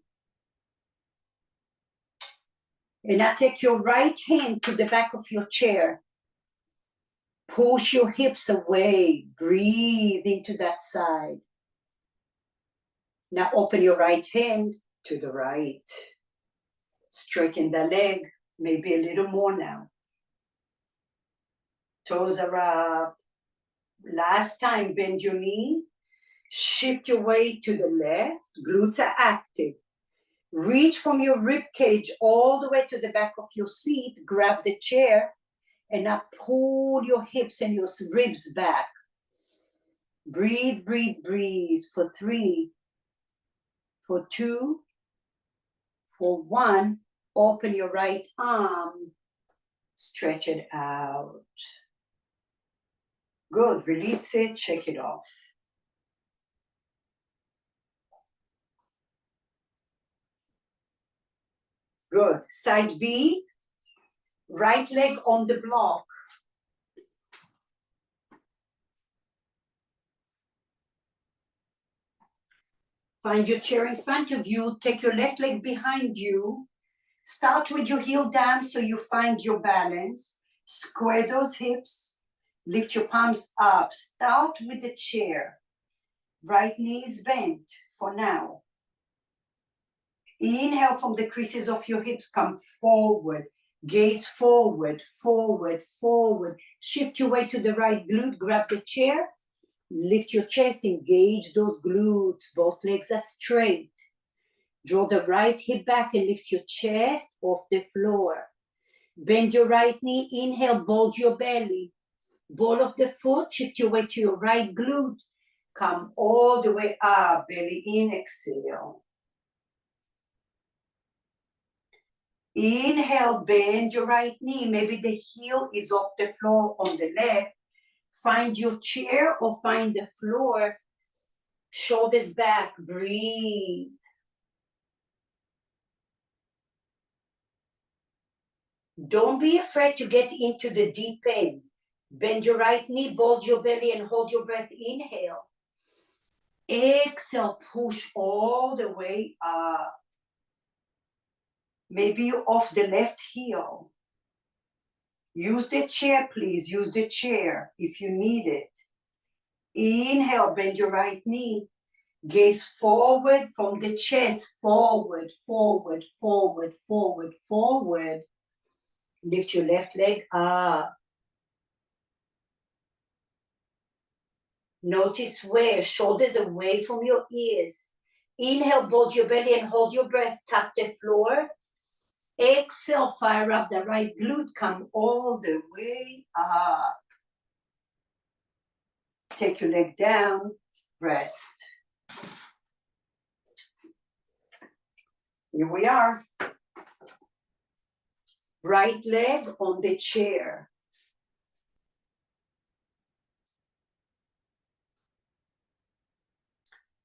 And now take your right hand to the back of your chair. Push your hips away, breathe into that side. Now open your right hand to the right. Straighten the leg, maybe a little more now. Toes are up. Last time, bend your knee. Shift your weight to the left. Glutes are active. Reach from your rib cage all the way to the back of your seat. Grab the chair and now pull your hips and your ribs back. Breathe, breathe, breathe for 3, for 2, for 1. Open your right arm. Stretch it out. Good. Release it. Shake it off. Good. Side B. Right leg on the block. Find your chair in front of you. Take your left leg behind you. Start with your heel down so you find your balance. Square those hips. Lift your palms up. Start with the chair. Right knee is bent for now. Inhale from the creases of your hips. Come forward. Gaze forward, forward, forward. Shift your weight to the right glute. Grab the chair. Lift your chest. Engage those glutes. Both legs are straight. Draw the right hip back and lift your chest off the floor. Bend your right knee. Inhale, bulge your belly. Ball of the foot. Shift your weight to your right glute. Come all the way up. Belly in. Exhale. Inhale, bend your right knee. Maybe the heel is off the floor on the left. Find your chair or find the floor. Shoulders back. Breathe. Don't be afraid to get into the deep end. Bend your right knee, bulge your belly, and hold your breath. Inhale. Exhale, push all the way up. Maybe you're off the left heel. Use the chair, please. Use the chair if you need it. Inhale, bend your right knee. Gaze forward from the chest. Forward, forward, forward, forward, forward. Lift your left leg up. Notice where. Shoulders away from your ears. Inhale, bulge your belly and hold your breath, tap the floor. Exhale, fire up the right glute, come all the way up. Take your leg down, rest. Here we are. Right leg on the chair.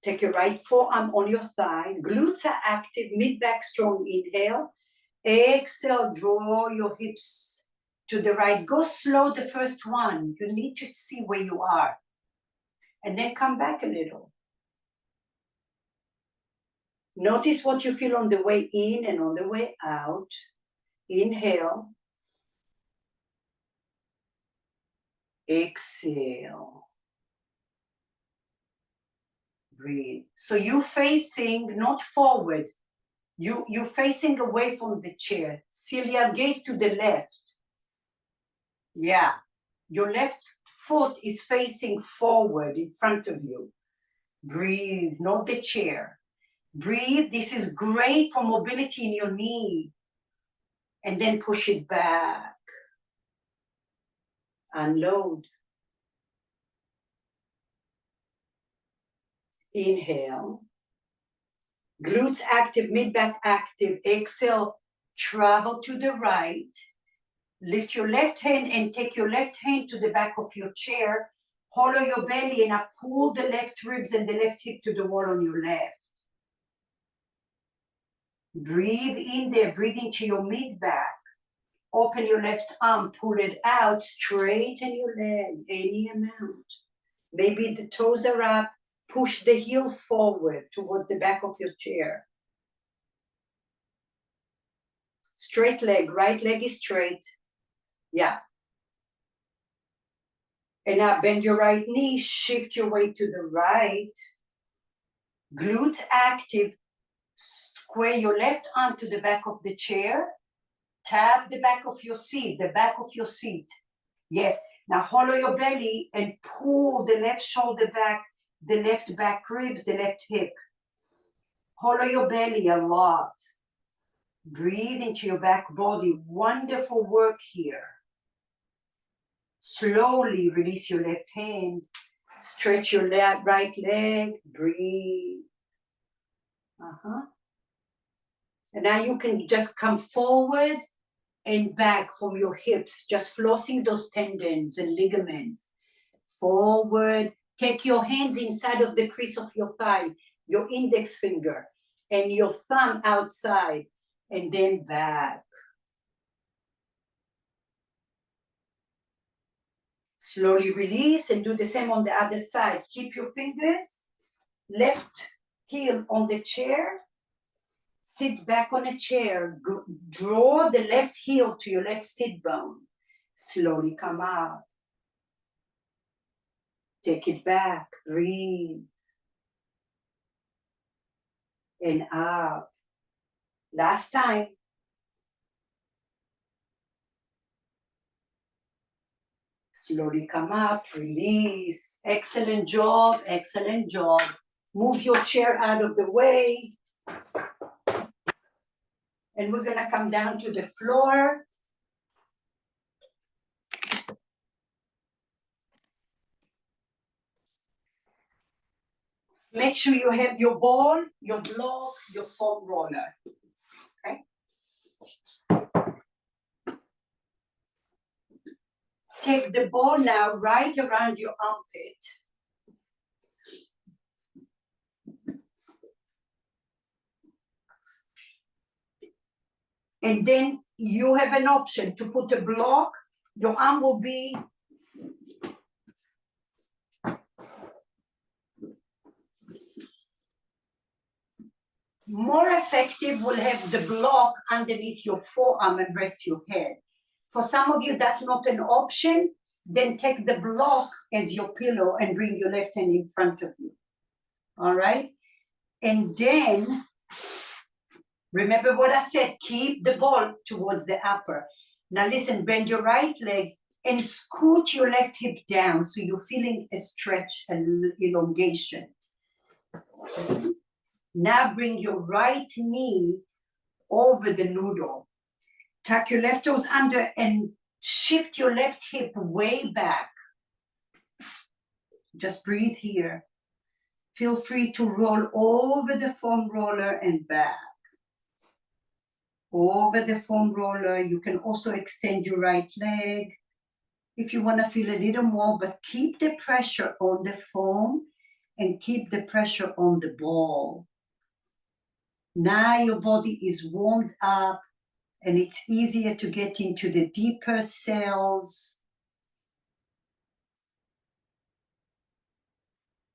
Take your right forearm on your thigh. Glutes are active, mid-back strong. Inhale. Exhale, draw your hips to the right. Go slow the first one. You need to see where you are. And then come back a little. Notice what you feel on the way in and on the way out. Inhale. Exhale. Breathe. So you're facing not forward. You're facing away from the chair. Celia, gaze to the left. Yeah. Your left foot is facing forward in front of you. Breathe, not the chair. Breathe. This is great for mobility in your knee. And then push it back. Unload. Inhale. Glutes active, mid-back active. Exhale. Travel to the right. Lift your left hand and take your left hand to the back of your chair. Hollow your belly and now pull the left ribs and the left hip to the wall on your left. Breathe in there, breathe into your mid-back. Open your left arm, pull it out, straighten your leg, any amount. Maybe the toes are up, push the heel forward towards the back of your chair. Straight leg, right leg is straight. Yeah. And now bend your right knee, shift your weight to the right. Glutes active. Square your left arm to the back of the chair. Tap the back of your seat, the back of your seat. Yes. Now hollow your belly and pull the left shoulder back, the left back ribs, the left hip. Hollow your belly a lot. Breathe into your back body. Wonderful work here. Slowly release your left hand. Stretch your right leg. Breathe. And now you can just come forward and back from your hips, just flossing those tendons and ligaments. Forward. Take your hands inside of the crease of your thigh, your index finger, and your thumb outside, and then back. Slowly release and do the same on the other side. Keep your fingers, left heel on the chair. Sit back on a chair. Draw the left heel to your left sit bone. Slowly come out. Take it back. Breathe. And out. Last time. Slowly come up. Release. Excellent job. Excellent job. Move your chair out of the way. And we're going to come down to the floor. Make sure you have your ball, your block, your foam roller. Okay? Take the ball now right around your armpit. And then you have an option to put a block. Your arm will be more effective, will have the block underneath your forearm and rest your head. For some of you, that's not an option. Then take the block as your pillow and bring your left hand in front of you. All right? And then, remember what I said, keep the ball towards the upper. Now listen, bend your right leg and scoot your left hip down so you're feeling a stretch, an elongation. Now bring your right knee over the noodle. Tuck your left toes under and shift your left hip way back. Just breathe here. Feel free to roll over the foam roller and back. Over the foam roller, you can also extend your right leg if you want to feel a little more, but keep the pressure on the foam and keep the pressure on the ball. Now your body is warmed up and it's easier to get into the deeper cells.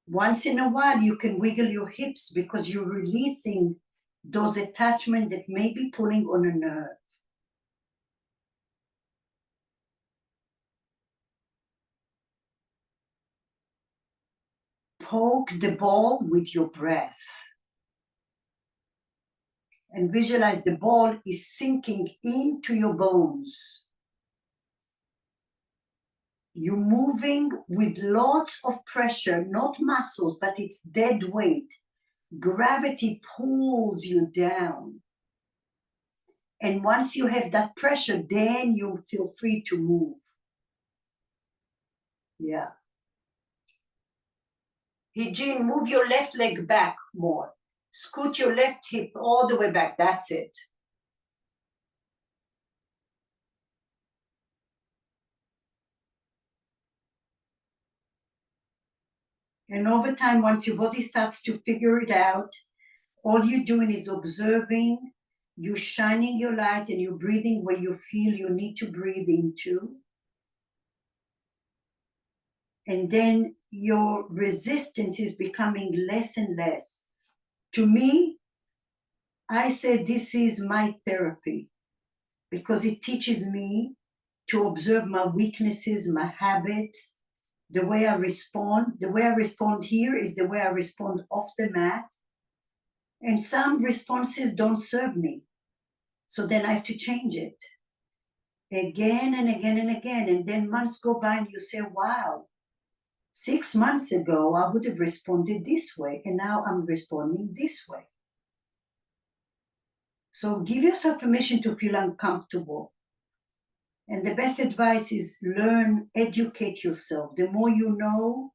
Once in a while, you can wiggle your hips because you're releasing those attachments that may be pulling on a nerve. Poke the ball with your breath. And visualize the ball is sinking into your bones. You're moving with lots of pressure, not muscles, but it's dead weight. Gravity pulls you down. And once you have that pressure, then you feel free to move. Yeah. Hijin, move your left leg back more. Scoot your left hip all the way back. That's it. And over time, once your body starts to figure it out, all you're doing is observing, you're shining your light and you're breathing where you feel you need to breathe into. And then your resistance is becoming less and less. To me, I say this is my therapy because it teaches me to observe my weaknesses, my habits, the way I respond. The way I respond here is the way I respond off the mat. And some responses don't serve me. So then I have to change it again and again and again. And then months go by and you say, wow, 6 months ago, I would have responded this way. And now I'm responding this way. So give yourself permission to feel uncomfortable. And the best advice is learn, educate yourself. The more you know,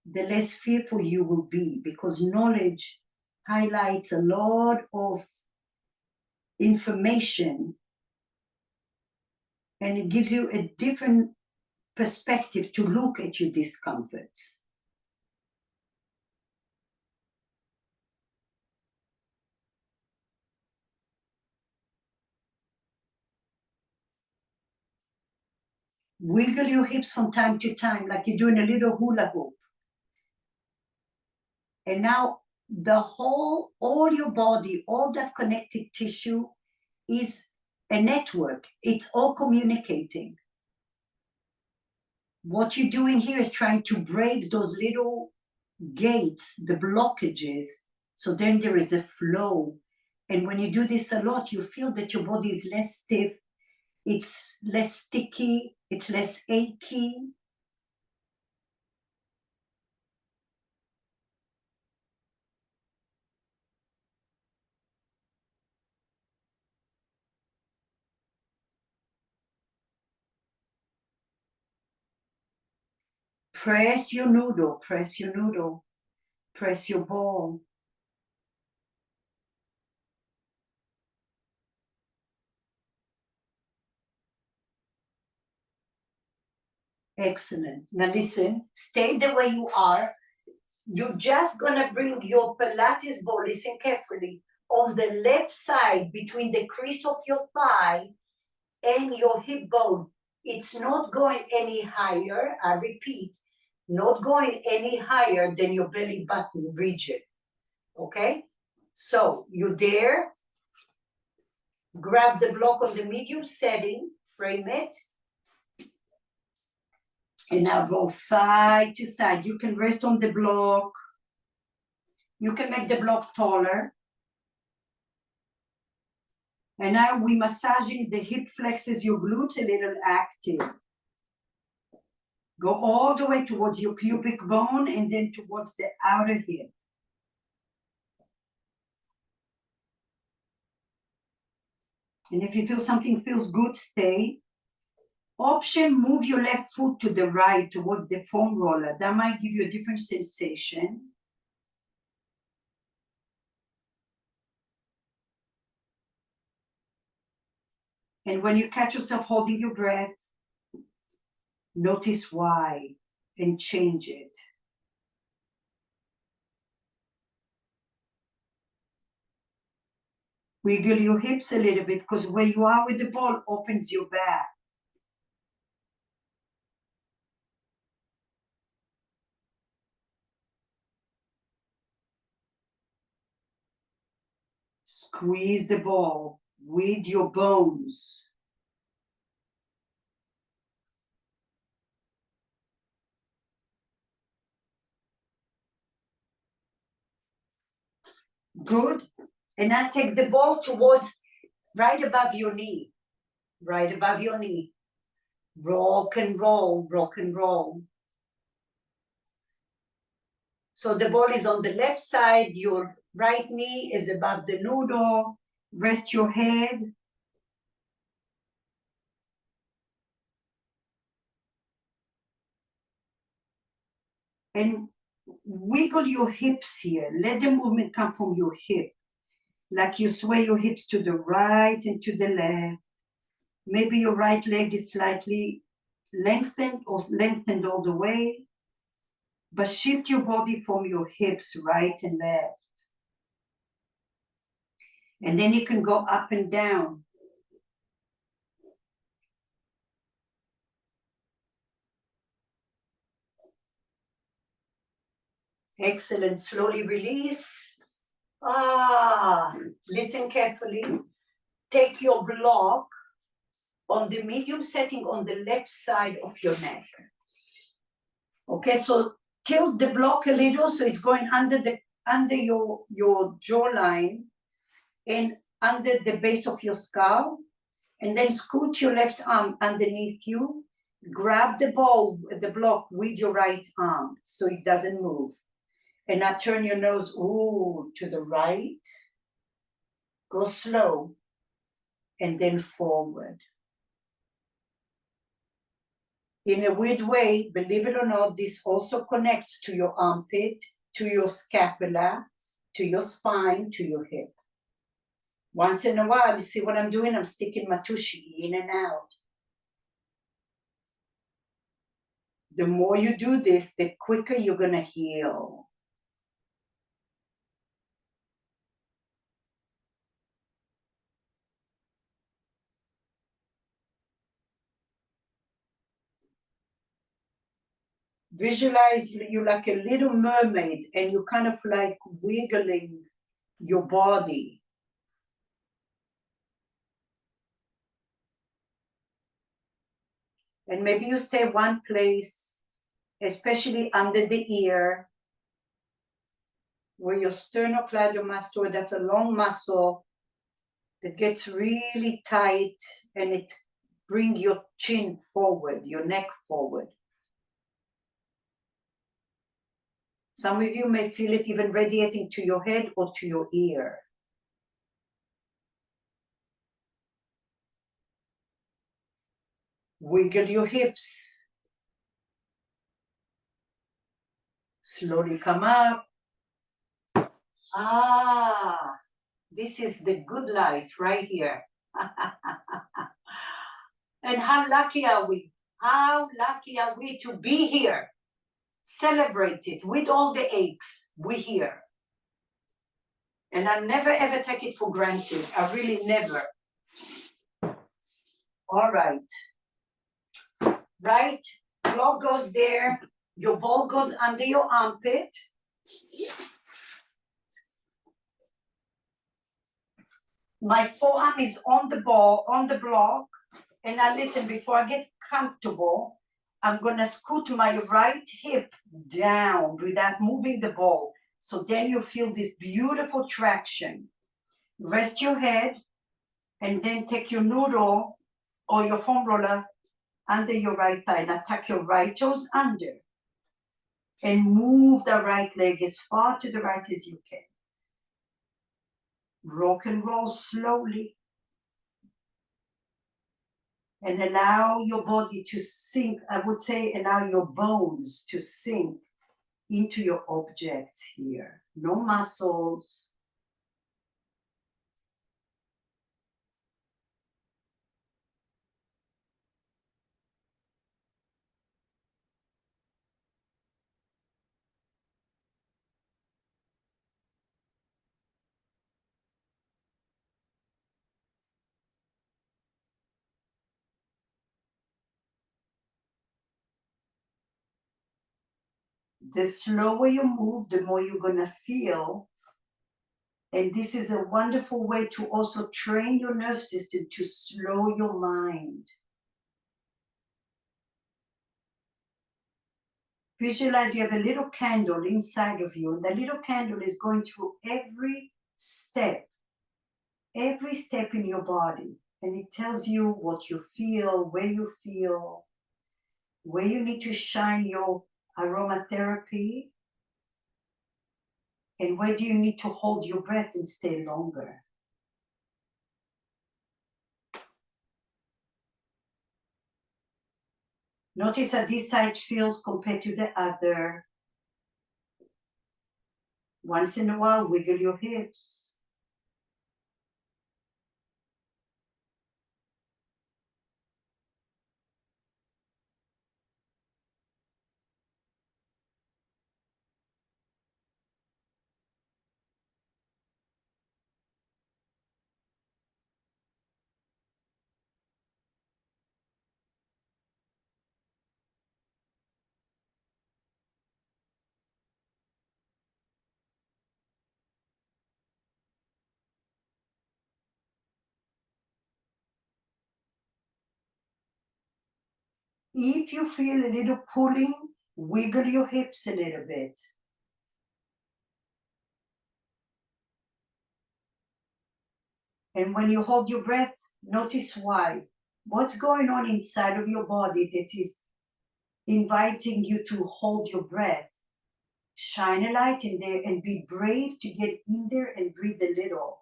the less fearful you will be, because knowledge highlights a lot of information and it gives you a different perspective to look at your discomforts. Wiggle your hips from time to time, like you're doing a little hula hoop. And now the whole, all your body, all that connective tissue is a network. It's all communicating. What you're doing here is trying to break those little gates, the blockages, so then there is a flow. And when you do this a lot, you feel that your body is less stiff, it's less sticky, it's less achy. Press your noodle, press your noodle, press your ball. Excellent. Now listen, stay the way you are. You're just gonna bring your Pilates ball, listen carefully, on the left side between the crease of your thigh and your hip bone. It's not going any higher, I repeat, not going any higher than your belly button region, okay? So you're there, grab the block on the medium setting, frame it, and now roll side to side. You can rest on the block. You can make the block taller. And now we're massaging the hip flexes, your glutes a little active. Go all the way towards your pubic bone and then towards the outer hip. And if you feel something feels good, stay. Option, move your left foot to the right towards the foam roller. That might give you a different sensation. And when you catch yourself holding your breath, notice why and change it. Wiggle your hips a little bit because where you are with the ball opens your back. Squeeze the ball with your bones. Good. And now take the ball towards right above your knee. Right above your knee. Rock and roll, rock and roll. So the ball is on the left side, your right knee is above the noodle. Rest your head. And wiggle your hips here. Let the movement come from your hip. Like you sway your hips to the right and to the left. Maybe your right leg is slightly lengthened or lengthened all the way. But shift your body from your hips, right and left. And then you can go up and down. Excellent. Slowly release. Listen carefully. Take your block on the medium setting on the left side of your neck. Okay, so tilt the block a little so it's going under your jawline and under the base of your skull, and then scoot your left arm underneath you. Grab the ball, the block with your right arm so it doesn't move. And now turn your nose to the right. Go slow and then forward. In a weird way, believe it or not, this also connects to your armpit, to your scapula, to your spine, to your hip. Once in a while, you see what I'm doing? I'm sticking my tushy in and out. The more you do this, the quicker you're going to heal. Visualize you like a little mermaid and you're kind of like wiggling your body. And maybe you stay one place, especially under the ear, where your sternocleidomastoid, that's a long muscle that gets really tight and it brings your chin forward, your neck forward. Some of you may feel it even radiating to your head or to your ear. Wiggle your hips. Slowly come up. This is the good life right here. And how lucky are we? How lucky are we to be here? Celebrate it with all the aches. We're here. And I never ever take it for granted. I really never. All right. Right, block goes there. Your ball goes under your armpit. My forearm is on the ball, on the block. And now listen, before I get comfortable, I'm going to scoot my right hip down without moving the ball. So then you feel this beautiful traction. Rest your head and then take your noodle or your foam roller under your right thigh. Now tuck your right toes under and move the right leg as far to the right as you can. Rock and roll slowly. And allow your body to sink. I would say allow your bones to sink into your object here. No muscles. The slower you move, the more you're going to feel. And this is a wonderful way to also train your nervous system to slow your mind. Visualize you have a little candle inside of you, and the little candle is going through every step in your body. And it tells you what you feel, where you need to shine your aromatherapy, and where do you need to hold your breath and stay longer. Notice how this side feels compared to the other. Once in a while, wiggle your hips. If you feel a little pulling, wiggle your hips a little bit. And when you hold your breath, notice why. What's going on inside of your body that is inviting you to hold your breath? Shine a light in there and be brave to get in there and breathe a little.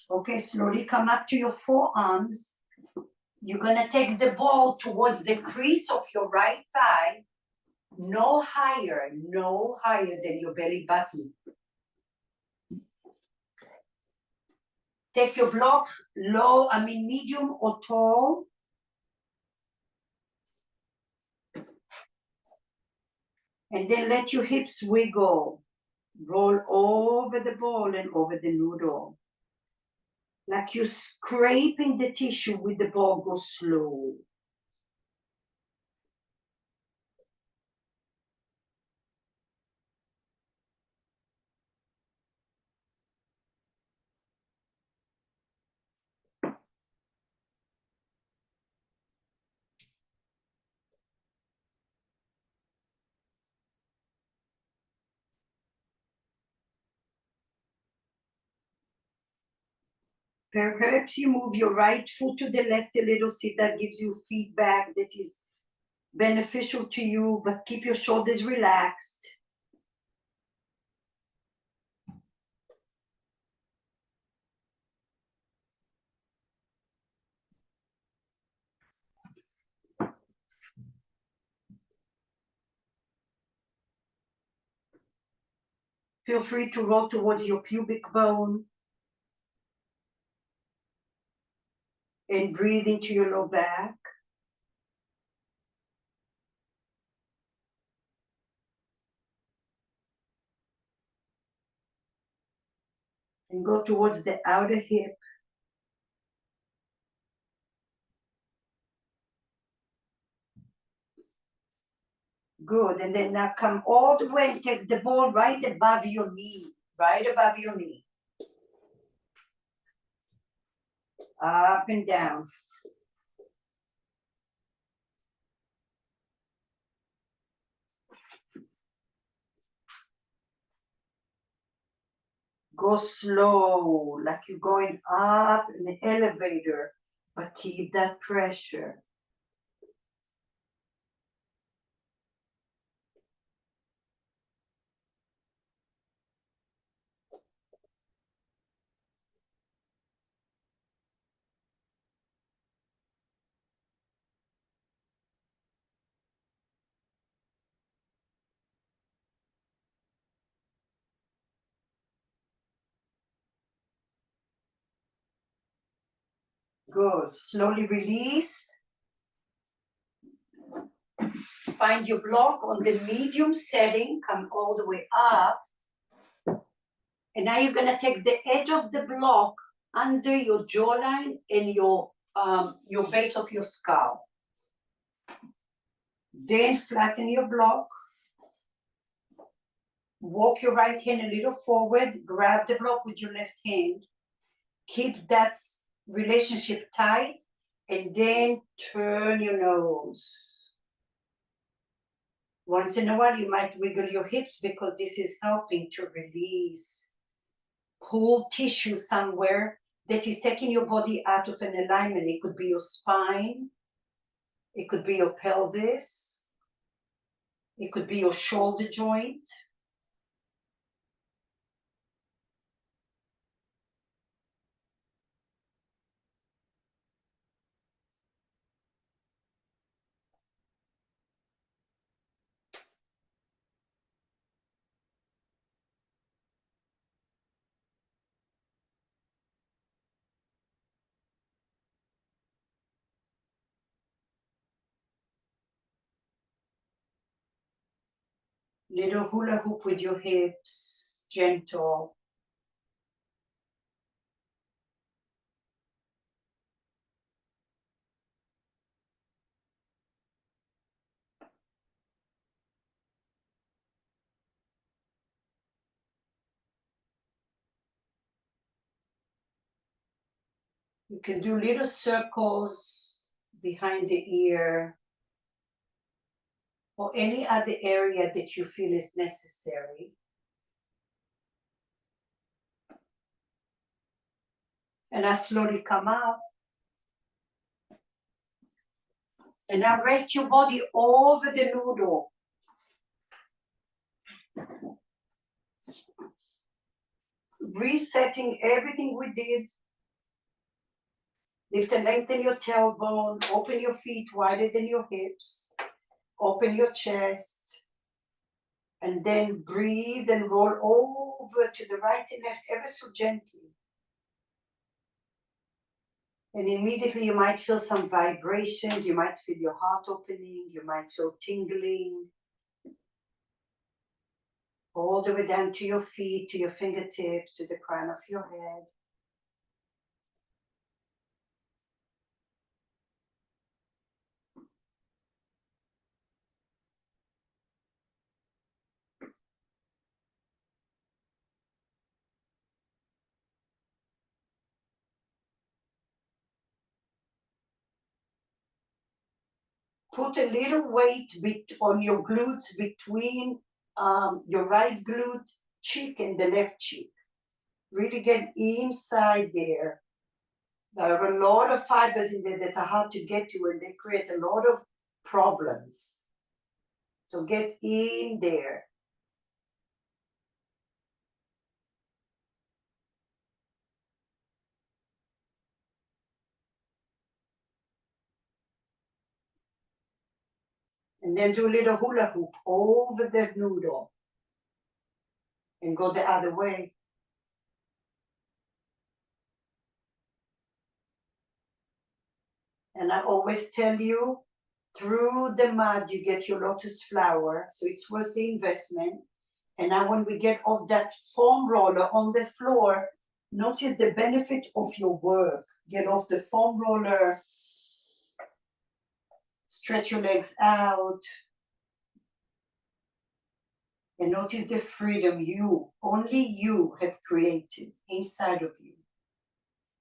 Okay, slowly come up to your forearms. You're going to take the ball towards the crease of your right thigh, no higher than your belly button. Take your block medium or tall. And then let your hips wiggle. Roll over the ball and over the noodle. Like you're scraping the tissue with the ball. Go slow. Perhaps you move your right foot to the left a little. See, that gives you feedback that is beneficial to you, but keep your shoulders relaxed. Feel free to roll towards your pubic bone and breathe into your low back. And go towards the outer hip. Good. And then now come all the way and take the ball right above your knee. Right above your knee. Up and down. Go slow, like you're going up in the elevator, but keep that pressure. Good. Slowly release. Find your block on the medium setting, come all the way up. And now you're gonna take the edge of the block under your jawline and your base of your skull. Then flatten your block. Walk your right hand a little forward, grab the block with your left hand. Keep that relationship tight, and then turn your nose. Once in a while, you might wiggle your hips because this is helping to release, pull tissue somewhere that is taking your body out of an alignment. It could be your spine, it could be your pelvis, it could be your shoulder joint. Little hula hoop with your hips, gentle. You can do little circles behind the ear or any other area that you feel is necessary. And I slowly come up. And now rest your body over the noodle. Resetting everything we did. Lift and lengthen your tailbone. Open your feet wider than your hips. Open your chest. And then breathe and roll over to the right and left ever so gently. And immediately you might feel some vibrations. You might feel your heart opening. You might feel tingling. All the way down to your feet, to your fingertips, to the crown of your head. Put a little weight on your glutes between your right glute cheek and the left cheek. Really get inside there. There are a lot of fibers in there that are hard to get to, and they create a lot of problems. So get in there. And then do a little hula hoop over the noodle. And go the other way. And I always tell you, through the mud, you get your lotus flower. So it's worth the investment. And now when we get off that foam roller on the floor, notice the benefit of your work. Get off the foam roller. Stretch your legs out. And notice the freedom only you have created inside of you.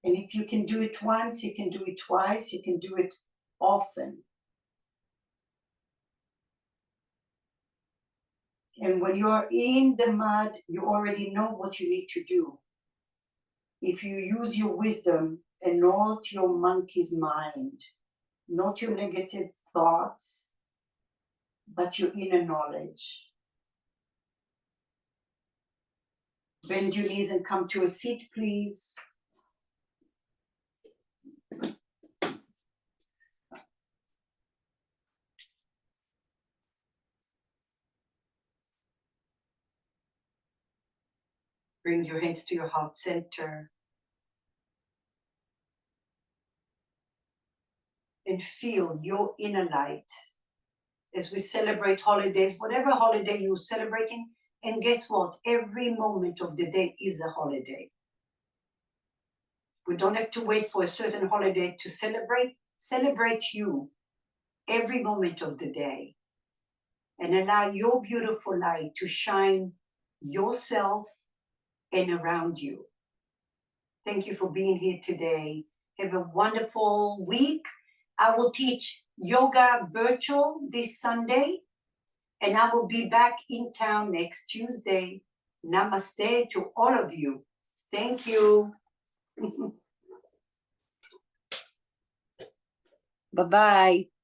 And if you can do it once, you can do it twice, you can do it often. And when you're in the mud, you already know what you need to do. if you use your wisdom and not your monkey's mind, not your negative thoughts, but your inner knowledge. Bend your knees and come to a seat, please. Bring your hands to your heart center. And feel your inner light as we celebrate holidays, whatever holiday you're celebrating. And guess what? Every moment of the day is a holiday. We don't have to wait for a certain holiday to celebrate. Celebrate you every moment of the day. And allow your beautiful light to shine yourself and around you. Thank you for being here today. Have a wonderful week. I will teach yoga virtual this Sunday, and I will be back in town next Tuesday. Namaste to all of you. Thank you. Bye-bye.